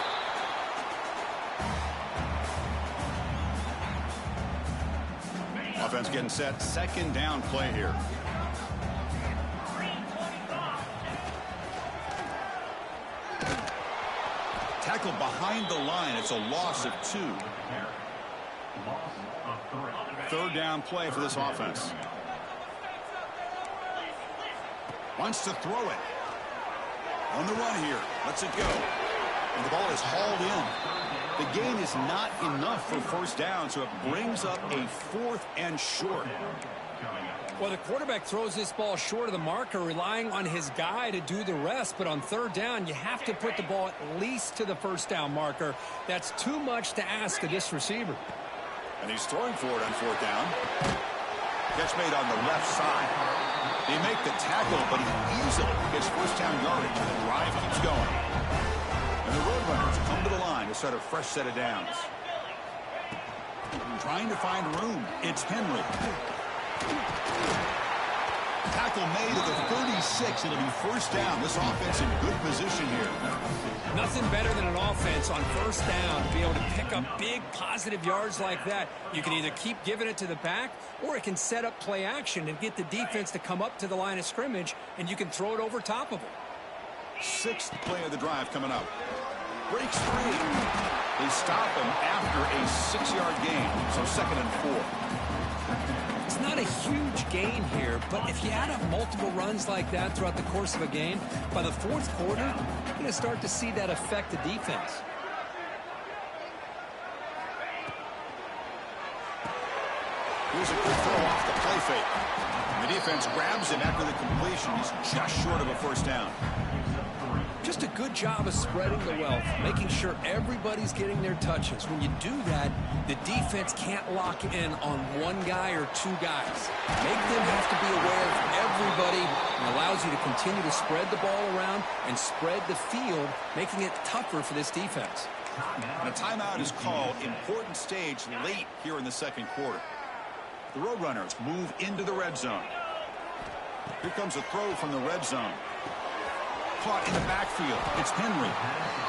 Offense getting set. Second down play here. Tackle behind the line. It's a loss of 2. Third down play for this offense. Wants to throw it. On the run here. Lets it go. And the ball is hauled in. The gain is not enough for first down, so it brings up a 4th and short. Well, the quarterback throws this ball short of the marker, relying on his guy to do the rest. But on third down, you have to put the ball at least to the first down marker. That's too much to ask of this receiver. And he's throwing for it on fourth down. Catch made on the left side. They make the tackle, but he easily gets first down yardage, and the drive keeps going. And the Roadrunners come to the line to start a fresh set of downs. Trying to find room. It's Henry. Tackle made at the 36. It'll be first down. This offense in good position here. Nothing better than an offense on first down to be able to pick up big positive yards like that. You can either keep giving it to the back, or it can set up play action and get the defense to come up to the line of scrimmage, and you can throw it over top of them. 6th play of the drive coming up. Breaks free. They stop him after a 6-yard gain, so 2nd and 4. It's not a huge gain here, but if you add up multiple runs like that throughout the course of a game, by the 4th quarter, you're going to start to see that affect the defense. Here's a good throw off the play fake. And the defense grabs him after the completion. He's just short of a first down. Just a good job of spreading the wealth, making sure everybody's getting their touches. When you do that, the defense can't lock in on one guy or 2 guys. Make them have to be aware of everybody, and allows you to continue to spread the ball around and spread the field, making it tougher for this defense. And a timeout is called. Important stage late here in the 2nd quarter. The Roadrunners move into the red zone. Here comes a throw from the red zone. Caught in the backfield. It's Henry.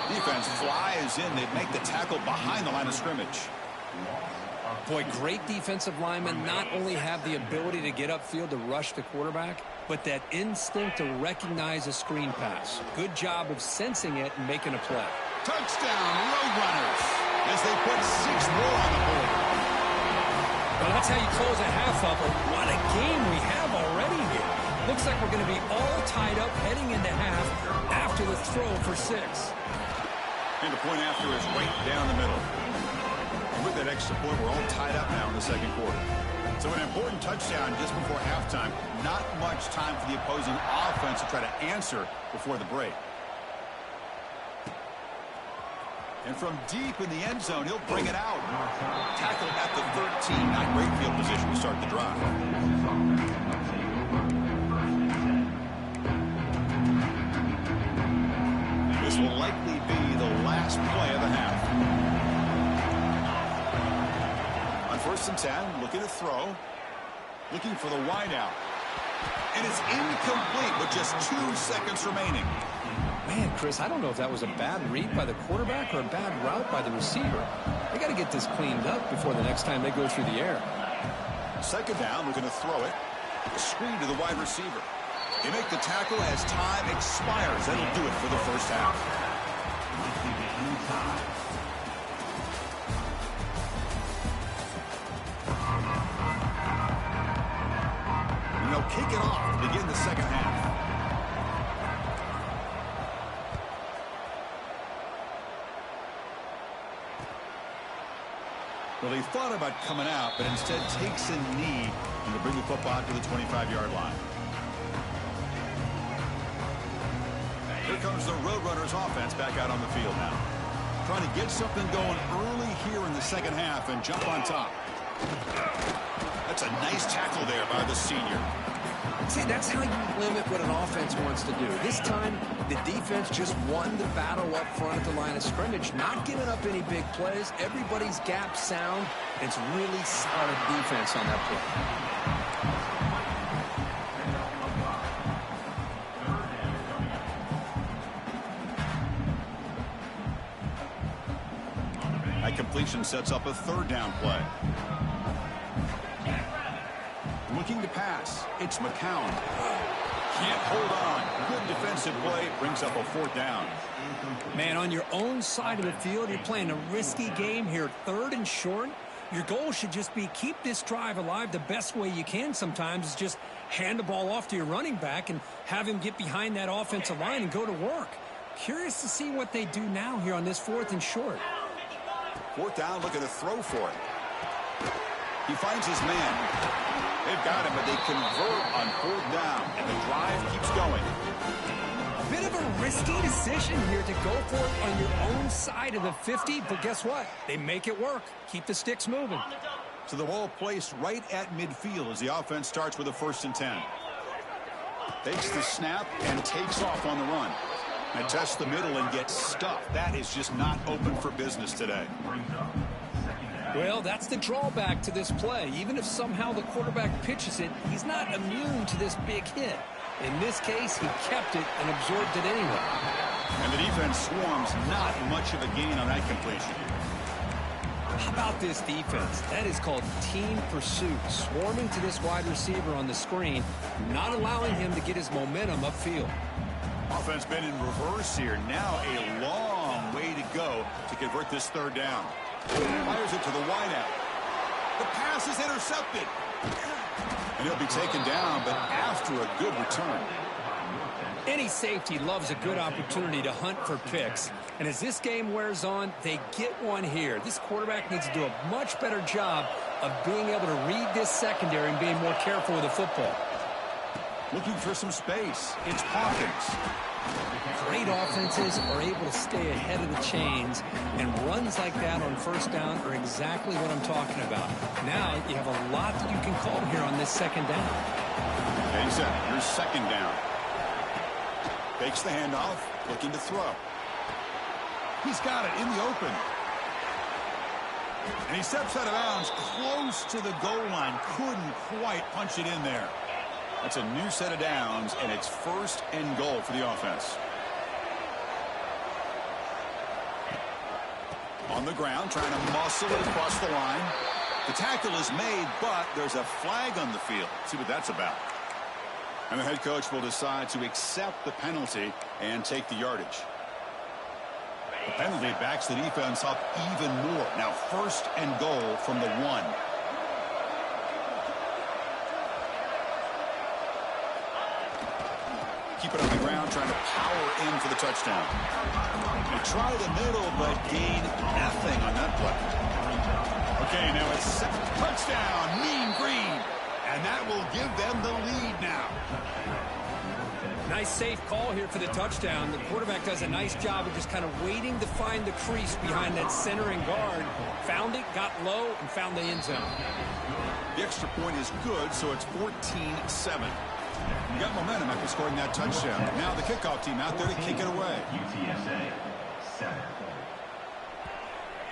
Defense flies in. They make the tackle behind the line of scrimmage. Boy, great defensive linemen not only have the ability to get upfield to rush the quarterback, but that instinct to recognize a screen pass. Good job of sensing it and making a play. Touchdown, Roadrunners, as they put 6 more on the board. Well, that's how you close a half up. What a game we have already here. Looks like we're going to be all tied up heading into half after the throw for 6. And the point after is right down the middle. And with that extra point, we're all tied up now in the 2nd quarter. So an important touchdown just before halftime. Not much time for the opposing offense to try to answer before the break. And from deep in the end zone, he'll bring it out. Tackled at the 13. Not great field position to start the drive. This will likely be the last play of the half. On 1st and 10, looking to throw. Looking for the wideout. And it's incomplete with just 2 seconds remaining. Man, Chris, I don't know if that was a bad read by the quarterback or a bad route by the receiver. They got to get this cleaned up before the next time they go through the air. 2nd down, looking to throw it. A screen to the wide receiver. They make the tackle as time expires. That'll do it for the first half. And they'll kick it off to begin the 2nd half. Well, he thought about coming out, but instead takes a knee and to bring the football to the 25-yard line. Here comes the Roadrunners offense back out on the field now. Trying to get something going early here in the 2nd half and jump on top. That's a nice tackle there by the senior. See, that's how you limit what an offense wants to do. This time, the defense just won the battle up front at the line of scrimmage, not giving up any big plays. Everybody's gap sound. It's really solid defense on that play. completion sets up a third down play. Looking to pass. It's McCown. Can't hold on. Good defensive play. Brings up a fourth down. Man, on your own side of the field, you're playing a risky game here. 3rd and short. Your goal should just be keep this drive alive. The best way you can sometimes is just hand the ball off to your running back and have him get behind that offensive line and go to work. Curious to see what they do now here on this 4th and short. 4th down, looking to throw for it. He finds his man. They've got him, but they convert on 4th down, and the drive keeps going. Bit of a risky decision here to go for it on your own side of the 50, but guess what? They make it work. Keep the sticks moving. So the ball placed right at midfield as the offense starts with a 1st and 10. Takes the snap and takes off on the run. And tests the middle and gets stuffed. That is just not open for business today. Well, that's the drawback to this play. Even if somehow the quarterback pitches it, he's not immune to this big hit. In this case, he kept it and absorbed it anyway. And the defense swarms, not much of a gain on that completion. How about this defense? That is called team pursuit. Swarming to this wide receiver on the screen, not allowing him to get his momentum upfield. Offense been in reverse here. Now a long way to go to convert this 3rd down. Fires it to the wideout. The pass is intercepted. And he'll be taken down, but after a good return. Any safety loves a good opportunity to hunt for picks. And as this game wears on, they get one here. This quarterback needs to do a much better job of being able to read this secondary and being more careful with the football. Looking for some space. It's Hawkins. Great offenses are able to stay ahead of the chains, and runs like that on 1st down are exactly what I'm talking about. Now you have a lot that you can call here on this 2nd down. He's set. Here's 2nd down. Takes the handoff, looking to throw. He's got it in the open. And he steps out of bounds close to the goal line. Couldn't quite punch it in there. That's a new set of downs, and it's 1st and goal for the offense. On the ground, trying to muscle it across the line. The tackle is made, but there's a flag on the field. Let's see what that's about. And the head coach will decide to accept the penalty and take the yardage. The penalty backs the defense up even more. Now 1st and goal from the 1. Keep it on the ground, trying to power in for the touchdown. They try the middle, but gain nothing on that play. Okay, now it's touchdown, Mean Green. And that will give them the lead now. Nice safe call here for the touchdown. The quarterback does a nice job of just kind of waiting to find the crease behind that centering guard. Found it, got low, and found the end zone. The extra point is good, so it's 14-7. You got momentum after scoring that touchdown. Now the kickoff team out there to kick it away. UTSA 7.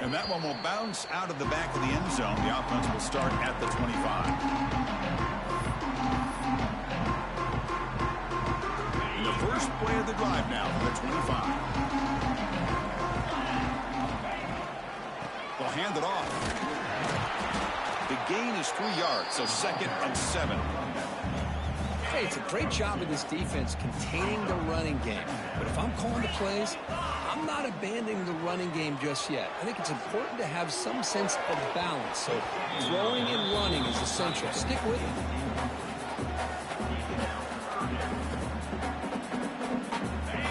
And that one will bounce out of the back of the end zone. The offense will start at the 25. The first play of the drive now from the 25. They'll hand it off. The gain is 3 yards, so 2nd and 7. Hey, it's a great job of this defense containing the running game. But if I'm calling the plays, I'm not abandoning the running game just yet. I think it's important to have some sense of balance. So throwing and running is essential. Stick with it.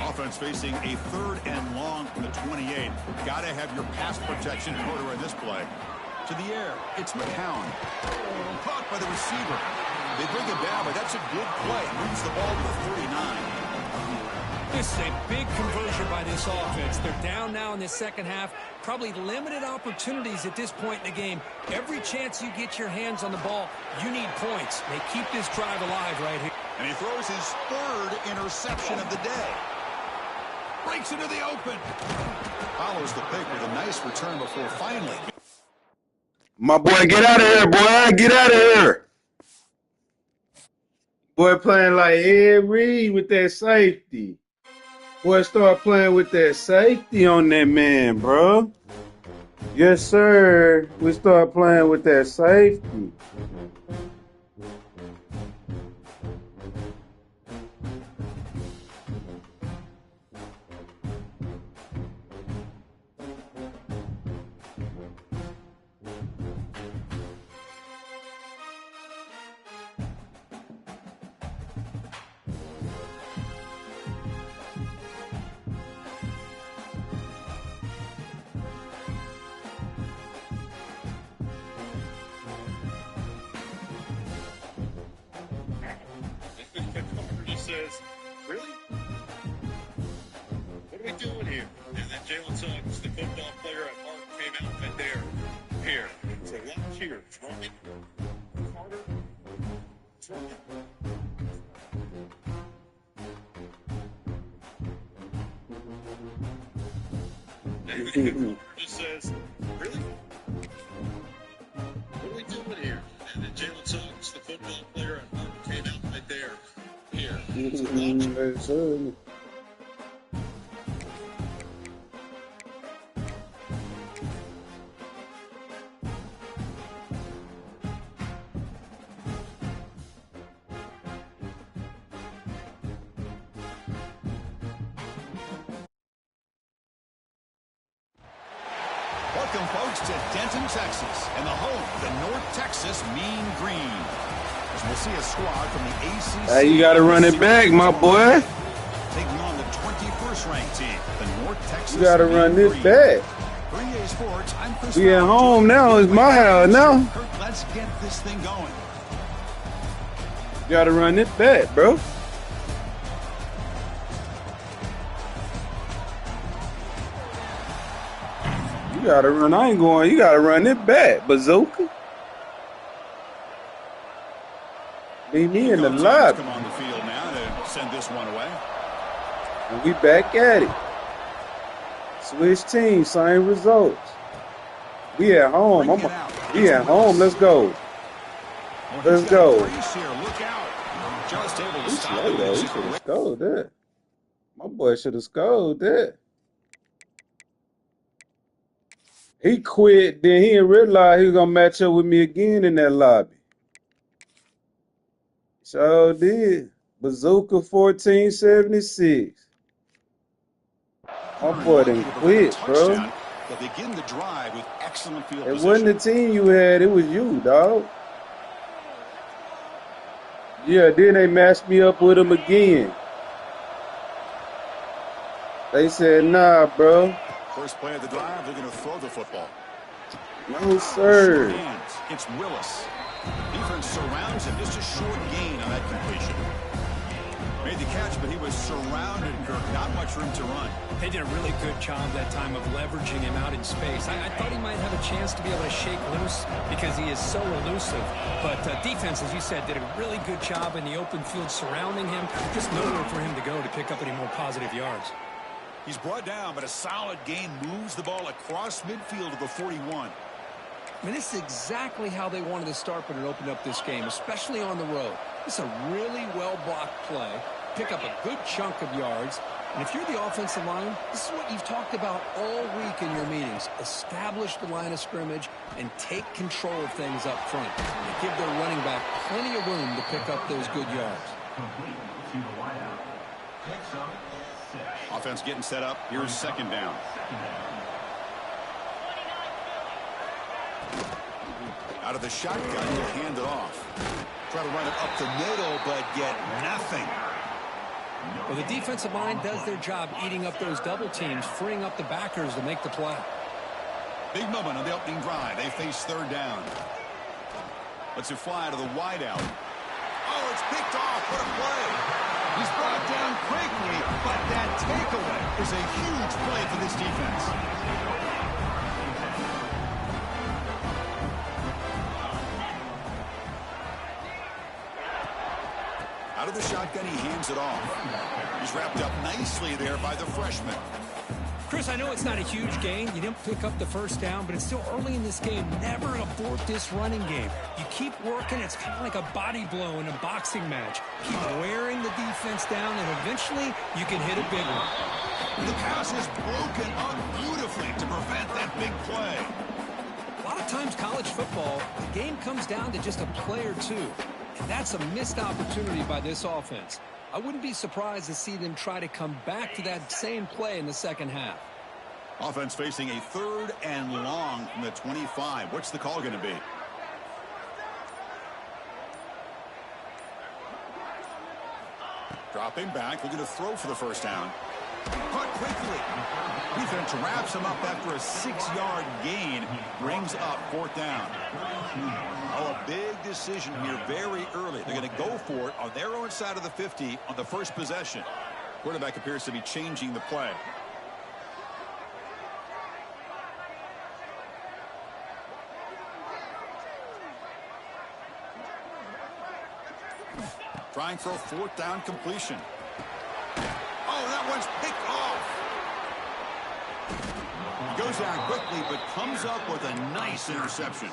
Offense facing a 3rd and long from the 28. Got to have your pass protection in order in this play. To the air, it's McCown. Caught by the receiver. They bring him down, but that's a good play. Moves the ball to the 39. This is a big conversion by this offense. They're down now in the second half. Probably limited opportunities at this point in the game. Every chance you get your hands on the ball, you need points. They keep this drive alive right here. And he throws his 3rd interception of the day. Breaks into the open. Follows the pick with a nice return before finally. My boy, get out of here, boy. Get out of here. Boy playing like Ed Reed with that safety. Boy start playing with that safety on that man, bro. Yes, sir. We start playing with that safety. Just says, really? What are we doing here? And then Jalen Suggs, the football player at heart, came out and there. Here. So watch here. Throwing. Carter. Throwing. Just says, really? What are we doing here? And then Jalen Suggs, the football player at heart, came out and there. Here. So watch. Yes, sir. Welcome, folks, to Denton, Texas, and the home of the North Texas Mean Green. As we'll see a squad from the ACC. Hey, you gotta run it back, my boy. Taking on the 21st ranked team, the North Texas You gotta Mean run this Green. back. For EA Sports, I'm Chris We at Ryan. home now. It's my house now. Kurt, let's get this thing going. You gotta run it back, bro. You gotta run. I ain't going. You gotta run it back, Bazooka. Leave me in the Coach lobby. come on the field now to send this one away. And we back at it. Switch teams, same results. We at home. We at home. Let's go. Let's go. Look out. Just able to He stop slow it. though. He should have scored that. My boy should have scored that. He quit, then he didn't realize he was gonna match up with me again in that lobby. So did. Bazooka 1476. My boy didn't quit, bro. They'll begin the drive with excellent field It position. wasn't the team you had, it was you, dog. Yeah, then they matched me up with him again. They said, nah, bro. First play of the drive, they're going to throw the football. No, sir. Short hands. It's Willis. Defense surrounds him. Just a short gain on that completion. Made the catch, but he was surrounded, Kirk. Not much room to run. They did a really good job that time of leveraging him out in space. I thought he might have a chance to be able to shake loose because he is so elusive. But defense, as you said, did a really good job in the open field surrounding him. Just nowhere for him to go to pick up any more positive yards. He's brought down, but a solid gain moves the ball across midfield to the 41. I mean, this is exactly how they wanted to start when it opened up this game, especially on the road. This is a really well-blocked play. Pick up a good chunk of yards. And if you're the offensive line, this is what you've talked about all week in your meetings. Establish the line of scrimmage and take control of things up front. And give their running back plenty of room to pick up those good yards. Complete to the wideout. Picks up 6. Offense getting set up. Here's second down. Out of the shotgun, he'll hand it off. Try to run it up the middle, but get nothing. Well, the defensive line does their job eating up those double teams, freeing up the backers to make the play. Big moment on the opening drive. They face third down. Lets it fly to the wideout. Oh, it's picked off. What a play. He's brought down quickly, but that takeaway is a huge play for this defense. Out of the shotgun, he hands it off. He's wrapped up nicely there by the freshman. Chris, I know it's not a huge gain. You didn't pick up the first down, but it's still early in this game. Never abort this running game. You keep working. It's kind of like a body blow in a boxing match. Keep wearing the defense down, and eventually you can hit a big one. The pass is broken up beautifully to prevent that big play. A lot of times college football, the game comes down to just a play or two. And that's a missed opportunity by this offense. I wouldn't be surprised to see them try to come back to that same play in the second half. Offense facing a 3rd and long from the 25. What's the call going to be? Dropping back, looking to throw for the first down. Caught quickly. Defense wraps him up after a 6-yard gain. Brings up 4th down. Oh, a big decision here very early. They're going to go for it on their own side of the 50 on the first possession. Quarterback appears to be changing the play. Trying for a 4th down completion. Oh, that one's picked off. He goes down quickly, but comes up with a nice interception.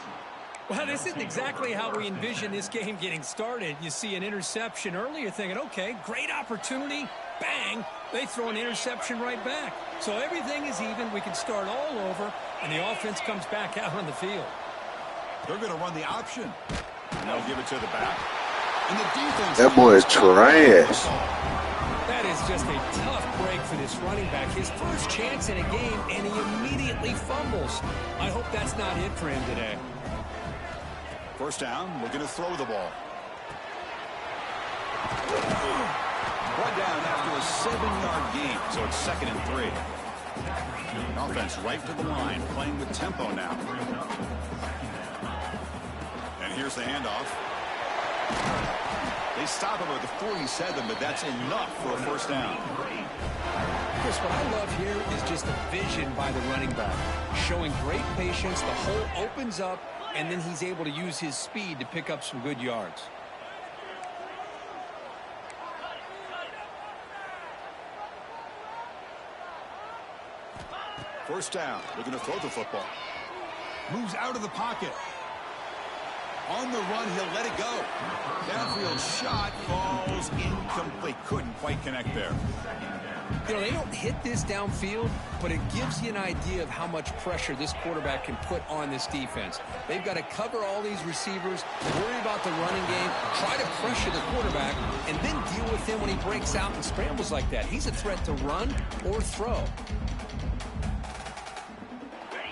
Well, this isn't exactly how we envision this game getting started. You see an interception early, you're thinking, okay, great opportunity. Bang, they throw an interception right back. So everything is even. We can start all over, and the offense comes back out on the field. They're going to run the option. And they'll give it to the back. And the defense... That boy is trash. That is just a tough break for this running back. His first chance in a game, and he immediately fumbles. I hope that's not it for him today. First down, looking to throw the ball. Brought down after a 7-yard gain, so it's 2nd and 3. Offense right to the line, playing with tempo now. And here's the handoff. They stop him at the 47, but that's enough for a first down. Chris, what I love here is just the vision by the running back. Showing great patience, the hole opens up, and then he's able to use his speed to pick up some good yards. First down, looking to throw the football. Moves out of the pocket. On the run, he'll let it go. Downfield shot falls incomplete. Couldn't quite connect there. You know, they don't hit this downfield, but it gives you an idea of how much pressure this quarterback can put on this defense. They've got to cover all these receivers, worry about the running game, try to pressure the quarterback, and then deal with him when he breaks out and scrambles like that. He's a threat to run or throw.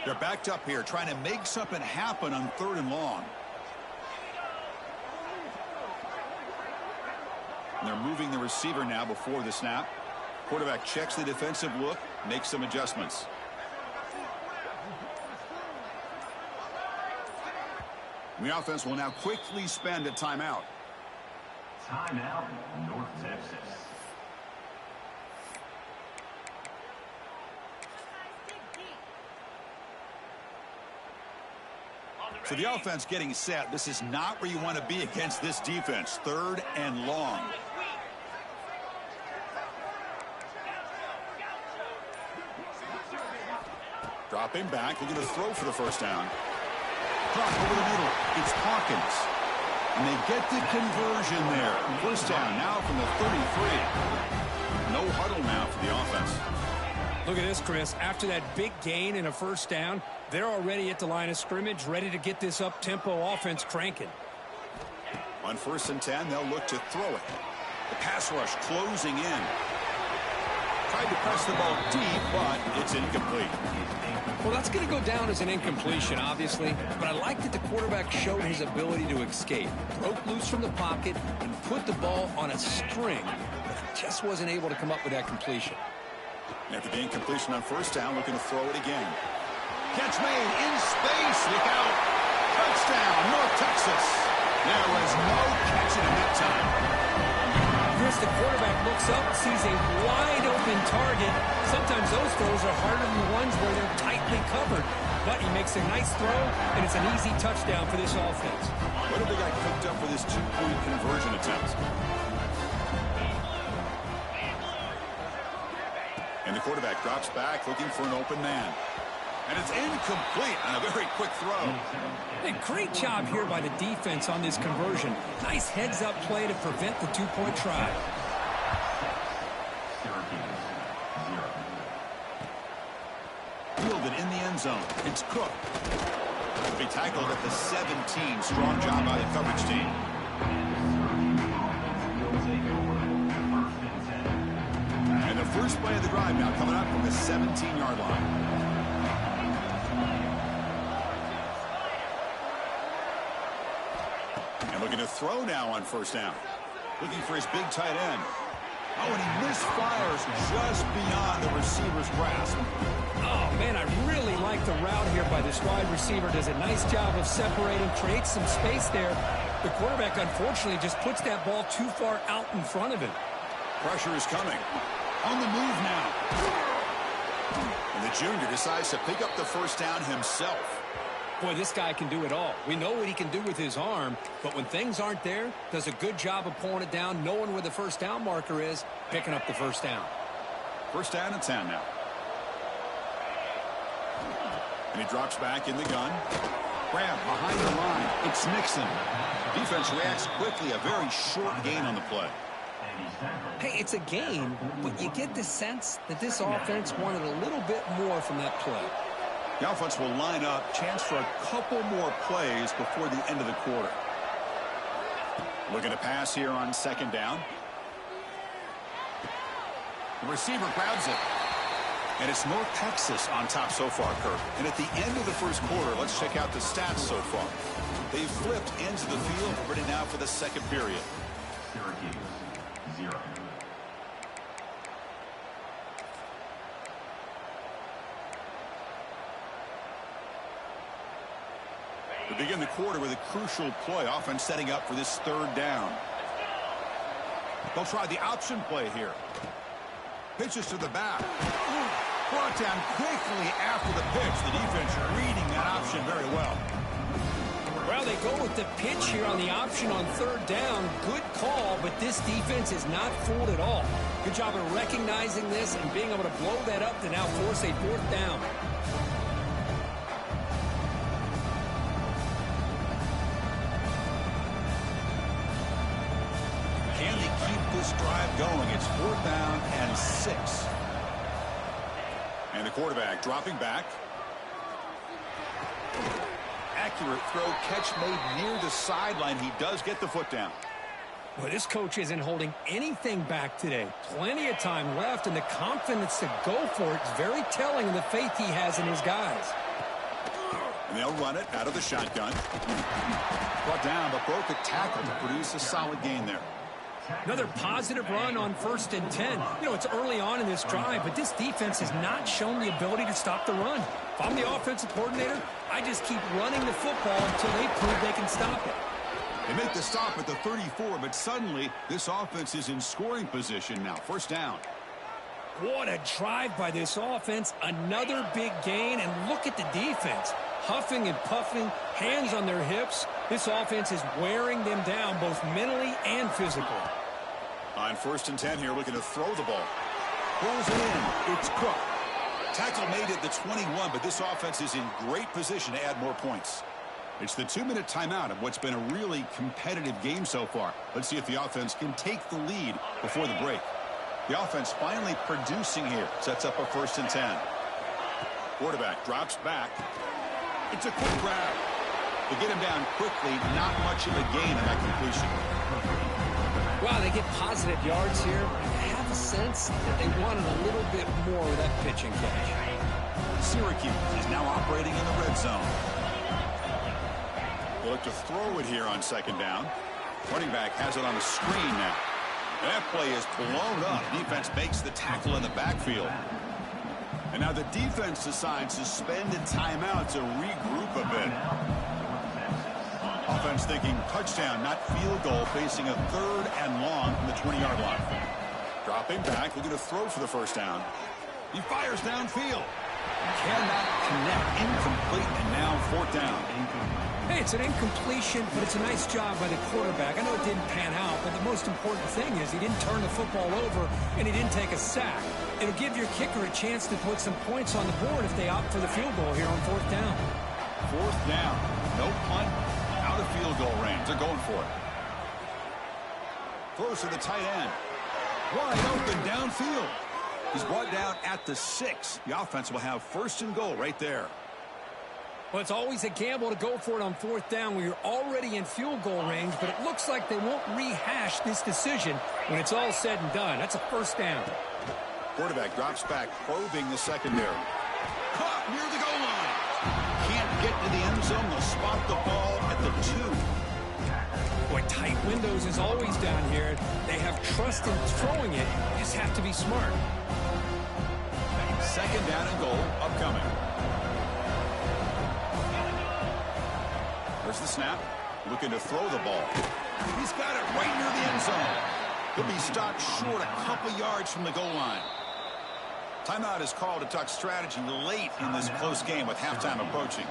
They're backed up here, trying to make something happen on 3rd and long. And they're moving the receiver now before the snap. Quarterback checks the defensive look, makes some adjustments. The offense will now quickly spend a timeout. Timeout, North Texas. So the offense getting set. This is not where you want to be against this defense. 3rd and long. Dropping back, looking to throw for the first down. Drop over the middle. It's Hawkins. And they get the conversion there. First down now from the 33. No huddle now for the offense. Look at this, Chris. After that big gain and a first down, they're already at the line of scrimmage, ready to get this up-tempo offense cranking. On 1st and 10, they'll look to throw it. The pass rush closing in. Tried to press the ball deep, but it's incomplete. Well, that's going to go down as an incompletion, obviously, but I like that the quarterback showed his ability to escape. Broke loose from the pocket and put the ball on a string, but just wasn't able to come up with that completion. After the incompletion on first down, looking to throw it again. Catch made in space. Look out. Touchdown, North Texas. There was no catching him that time. Chris, the quarterback looks up, sees a wide-open target. Sometimes those throws are harder than the ones where they're tightly covered. But he makes a nice throw, and it's an easy touchdown for this offense. What have they got cooked up for this 2-point conversion attempt? And the the quarterback drops back, looking for an open man. And it's incomplete on a very quick throw. A great job here by the defense on this conversion. Nice heads-up play to prevent the two-point try. Fielded in the end zone. It's Cook. To be tackled at the 17. Strong job by the coverage team. And the first play of the drive now coming up from the 17-yard line. Looking to throw now on first down. Looking for his big tight end. Oh, and he misfires just beyond the receiver's grasp. Oh, man, I really like the route here by this wide receiver. Does a nice job of separating, creates some space there. The quarterback, unfortunately, just puts that ball too far out in front of him. Pressure is coming. On the move now. And the junior decides to pick up the first down himself. Boy, this guy can do it all. We know what he can do with his arm, but when things aren't there, does a good job of pulling it down, knowing where the first down marker is, picking up the first down. First down and 10 now. And he drops back in the gun. Grab behind the line. It's Nixon. Defense reacts quickly. A very short gain on the play. Hey, it's a gain, but you get the sense that this offense wanted a little bit more from that play. The offense will line up. Chance for a couple more plays before the end of the quarter. Looking to pass here on second down. The receiver grabs it. And it's North Texas on top so far, Kirk. And at the end of the first quarter, let's check out the stats so far. They've flipped into the field, ready now for the second period. Syracuse, 0. We begin the quarter with a crucial play, offense setting up for this third down. They'll try the option play here. Pitches to the back. Brought down quickly after the pitch. The defense reading that option very well. Well, they go with the pitch here on the option on third down. Good call, but this defense is not fooled at all. Good job of recognizing this and being able to blow that up to now force a fourth down. Can they keep this drive going? It's fourth down and 6. And the quarterback dropping back. Accurate throw, catch made near the sideline. He does get the foot down. Well, this coach isn't holding anything back today. Plenty of time left, and the confidence to go for it is very telling of the faith he has in his guys. And they'll run it out of the shotgun. Brought down, but broke a tackle to produce a solid gain there. Another positive run on 1st and 10. You know, it's early on in this drive, but this defense has not shown the ability to stop the run. If I'm the offensive coordinator, I just keep running the football until they prove they can stop it. They make the stop at the 34, but suddenly this offense is in scoring position now. First down. What a drive by this offense. Another big gain, and look at the defense. Huffing and puffing, hands on their hips. This offense is wearing them down both mentally and physically. On 1st and 10 here, looking to throw the ball. Pulls it in. It's Cook. Tackle made at the 21, but this offense is in great position to add more points. It's the 2-minute timeout of what's been a really competitive game so far. Let's see if the offense can take the lead before the break. The offense finally producing here. Sets up a 1st and 10. Quarterback drops back. It's a quick grab. They get him down quickly. Not much of a gain on that completion. Wow, they get positive yards here. I have a sense that they wanted a little bit more with that pitching catch. Syracuse is now operating in the red zone. They look to throw it here on second down. Running back has it on the screen now. And that play is blown up. Defense makes the tackle in the backfield. And now the defense decides to spend a timeout to regroup a bit. Offense thinking touchdown, not field goal, facing a 3rd and long from the 20-yard line. Dropping back, looking to throw for the first down. He fires downfield. Cannot connect. Incomplete, and now fourth down. Hey, it's an incompletion, but it's a nice job by the quarterback. I know it didn't pan out, but the most important thing is he didn't turn the football over and he didn't take a sack. It'll give your kicker a chance to put some points on the board if they opt for the field goal here on fourth down. Fourth down. No punt. Out of field goal range. They're going for it. Throws to the tight end. Wide open downfield. He's brought down at the 6. The offense will have first and goal right there. Well, it's always a gamble to go for it on fourth down when you're already in field goal range, but it looks like they won't rehash this decision when it's all said and done. That's a first down. Quarterback drops back, probing the secondary. Caught near the goal line. Can't get to the end zone. They'll spot the ball at the 2. Boy, tight windows is always down here. They have trust in throwing it. You just have to be smart. Second down and goal upcoming. There's the snap. Looking to throw the ball. He's got it right near the end zone. He'll be stopped short a couple yards from the goal line. Timeout is called to talk strategy late in this close game with halftime approaching.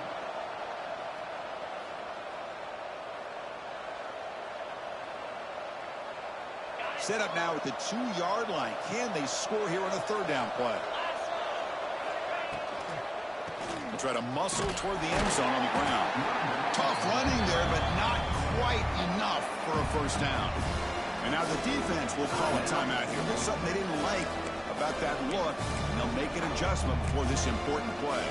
Set up now at the 2-yard line. Can they score here on a third down play? They'll try to muscle toward the end zone on the ground. Tough running there, but not quite enough for a first down. And now the defense will call a timeout here. There's something they didn't like about that look, and they'll make an adjustment before this important play.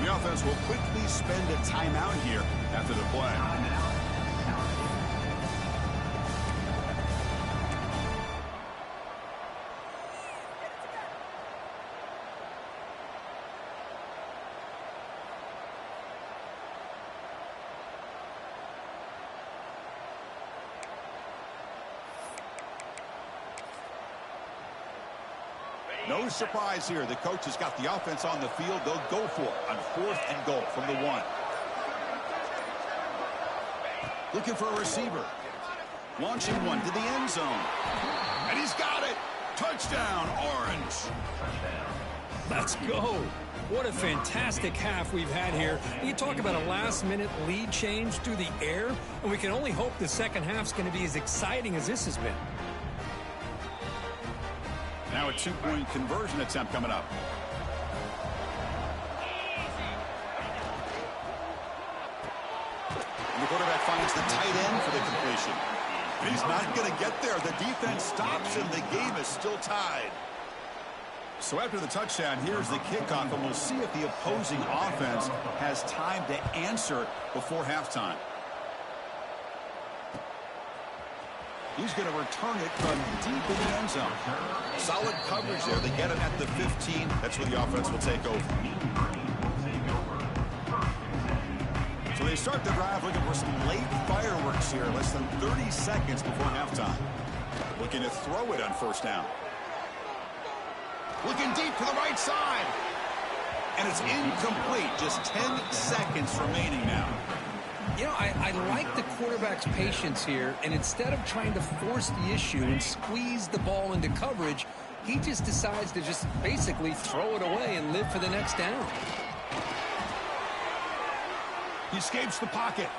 The offense will quickly spend a timeout here after the play. No surprise here. The coach has got the offense on the field. They'll go for it on fourth and goal from the 1. Looking for a receiver. Launching one to the end zone. And he's got it. Touchdown, Orange. Let's go. What a fantastic half we've had here. You talk about a last-minute lead change through the air, and we can only hope the second half's going to be as exciting as this has been. Now a 2-point conversion attempt coming up. And the quarterback finds the tight end for the completion. And he's not going to get there. The defense stops him. The game is still tied. So after the touchdown, here's the kickoff, and we'll see if the opposing offense has time to answer before halftime. He's going to return it from deep in the end zone. Solid coverage there. They get him at the 15. That's where the offense will take over. So they start the drive looking for some late fireworks here. Less than 30 seconds before halftime. Looking to throw it on first down. Looking deep to the right side. And it's incomplete. Just 10 seconds remaining now. You know, I like the quarterback's patience here, and instead of trying to force the issue and squeeze the ball into coverage, he just decides to just basically throw it away and live for the next down. He escapes the pocket.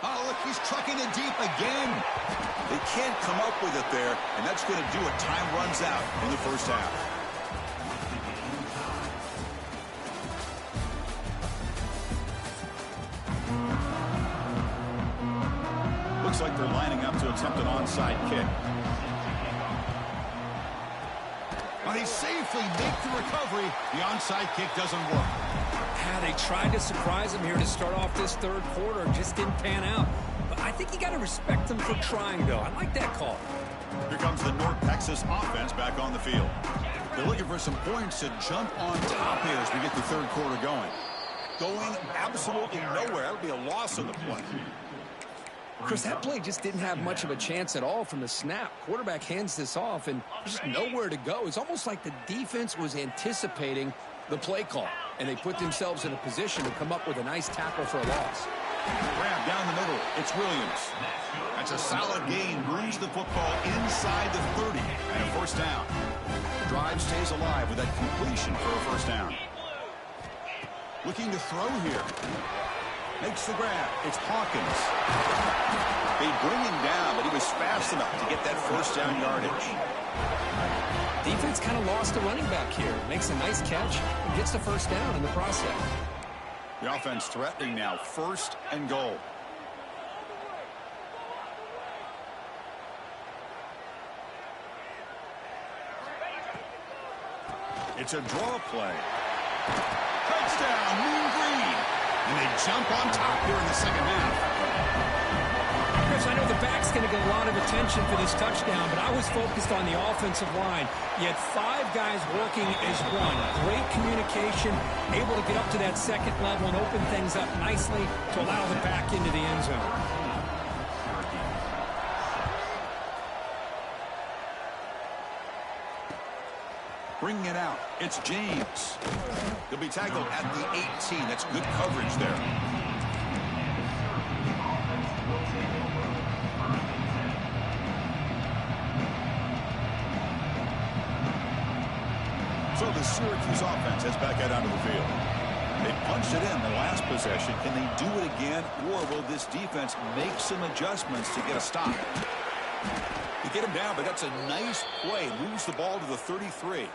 Oh, look, he's trucking it deep again. They can't come up with it there, and that's going to do it. Time runs out in the first half. Looks like they're lining up to attempt an onside kick. But they safely make the recovery. The onside kick doesn't work. They tried to surprise him here to start off this third quarter. Just didn't pan out. But I think you got to respect them for trying, though. I like that call. Here comes the North Texas offense back on the field. They're looking for some points to jump on top here as we get the third quarter going. Going absolutely nowhere. That'll be a loss on the play. Chris, that play just didn't have much of a chance at all from the snap. Quarterback hands this off, and there's just nowhere to go. It's almost like the defense was anticipating the play call, and they put themselves in a position to come up with a nice tackle for a loss. Grab down the middle. It's Williams. That's a solid gain. Moves the football inside the 30 and a first down. The drive stays alive with that completion for a first down. Looking to throw here. Makes the grab. It's Hawkins. They bring him down, but he was fast enough to get that first down yardage. Defense kind of lost the running back here. Makes a nice catch and gets the first down in the process. The offense threatening now, 1st and goal. It's a draw play. Touchdown, Mean Green. And they jump on top here in the second half. Chris, I know the back's going to get a lot of attention for this touchdown, but I was focused on the offensive line. You had 5 guys working as one. Great communication, able to get up to that second level and open things up nicely to allow the back into the end zone. Bringing it out, it's James. He'll be tackled at the 18. That's good coverage there. So the Syracuse offense heads back out onto the field. They punched it in the last possession. Can they do it again, or will this defense make some adjustments to get a stop? They get him down, but that's a nice play. Moves the ball to the 33.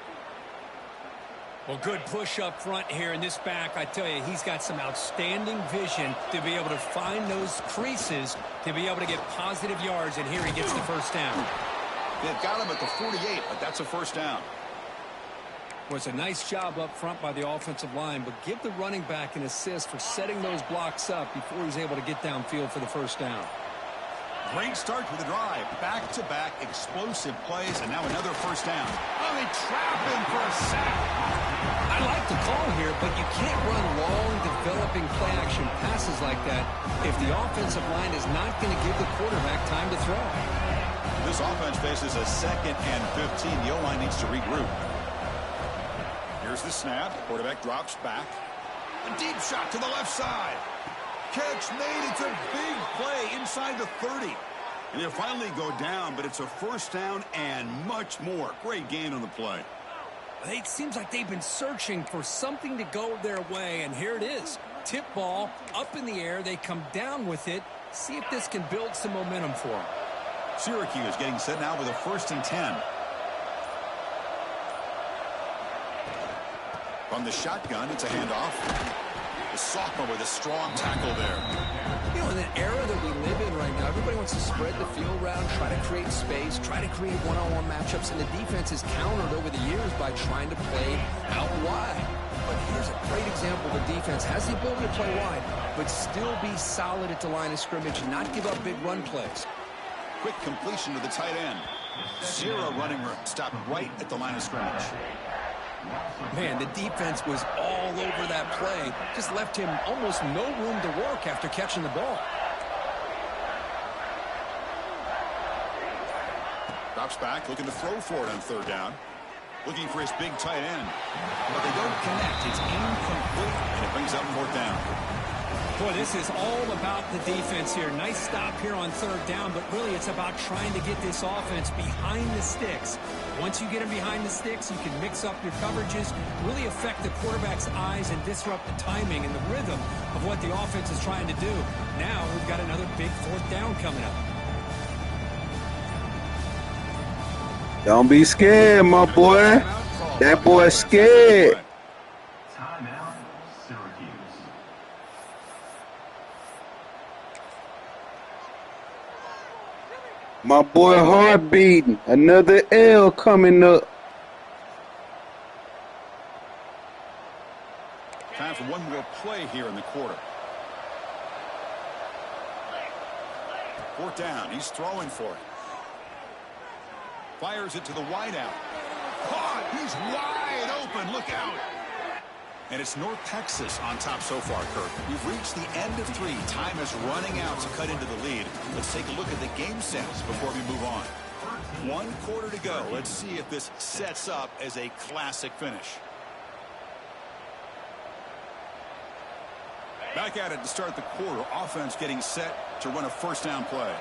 Well, good push up front here in this back. I tell you, he's got some outstanding vision to be able to find those creases to be able to get positive yards, and here he gets the first down. They've got him at the 48, but that's a first down. Was a nice job up front by the offensive line, but give the running back an assist for setting those blocks up before he's able to get downfield for the first down. Great start to the drive. Back-to-back explosive plays, and now another first down. Oh, they trap him for a sack. I like the call here, but you can't run long, developing play-action passes like that if the offensive line is not going to give the quarterback time to throw. This offense faces a 2nd and 15. The O-line needs to regroup. Here's the snap. Quarterback drops back. A deep shot to the left side. Catch made. It's a big play inside the 30. And they'll finally go down, but it's a first down and much more. Great gain on the play. It seems like they've been searching for something to go their way, and here it is. Tip ball up in the air. They come down with it. See if this can build some momentum for them. Syracuse getting set now with a 1st and 10. From the shotgun, it's a handoff. The sophomore with a strong tackle there. You know, in an era that we live in right now, everybody wants to spread the field around, try to create space, try to create one-on-one matchups, and the defense is countered over the years by trying to play out wide. But here's a great example of a defense has the ability to play wide, but still be solid at the line of scrimmage, not give up big run plays. Quick completion to the tight end. 0 running room. Stopped right at the line of scrimmage. Man, the defense was all over that play. Just left him almost no room to work after catching the ball. Drops back, looking to throw for it on 3rd down. Looking for his big tight end. But they don't connect. It's incomplete, and it brings up 4th down. Boy, this is all about the defense here. Nice stop here on 3rd down, but really it's about trying to get this offense behind the sticks. Once you get them behind the sticks, you can mix up your coverages, really affect the quarterback's eyes and disrupt the timing and the rhythm of what the offense is trying to do. Now we've got another big 4th down coming up. Don't be scared, my boy. That boy's scared. Timeout, Syracuse. My boy heart beating. Another L coming up. Time for one more play here in the quarter. 4th down. He's throwing for it. Fires it to the wideout. Caught. He's wide open. Look out. And it's North Texas on top so far, Kirk. We've reached the end of 3. Time is running out to cut into the lead. Let's take a look at the game sets before we move on. 1 quarter to go. Let's see if this sets up as a classic finish. Back at it to start the quarter. Offense getting set to run a first down play.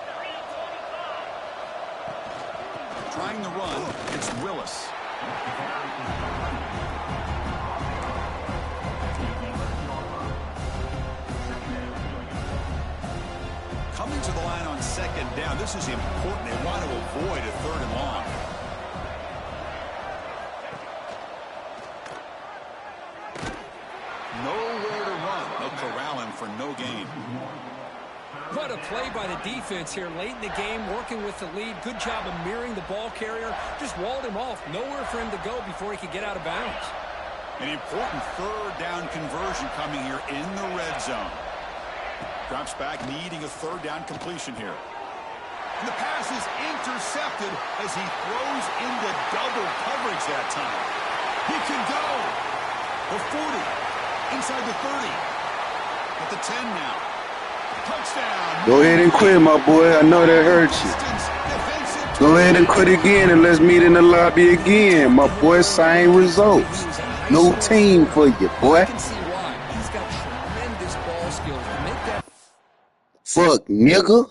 Trying the run, it's Willis. Coming to the line on second down. This is important. They want to avoid a third and long. Nowhere to run. They'll corral him for no gain. What a play by the defense here late in the game, working with the lead. Good job of mirroring the ball carrier. Just walled him off. Nowhere for him to go before he could get out of bounds. An important third down conversion coming here in the red zone. Drops back, needing a third down completion here. And the pass is intercepted as he throws into double coverage that time. He can go. The 40, inside the 30, at the 10 now. Touchdown. Go ahead and quit, my boy. I know that hurt you. Go ahead and quit again and let's meet in the lobby again. My boy, same results. No team for you, boy. I can see why. He's got tremendous ball skills to make that. Fuck, nigga.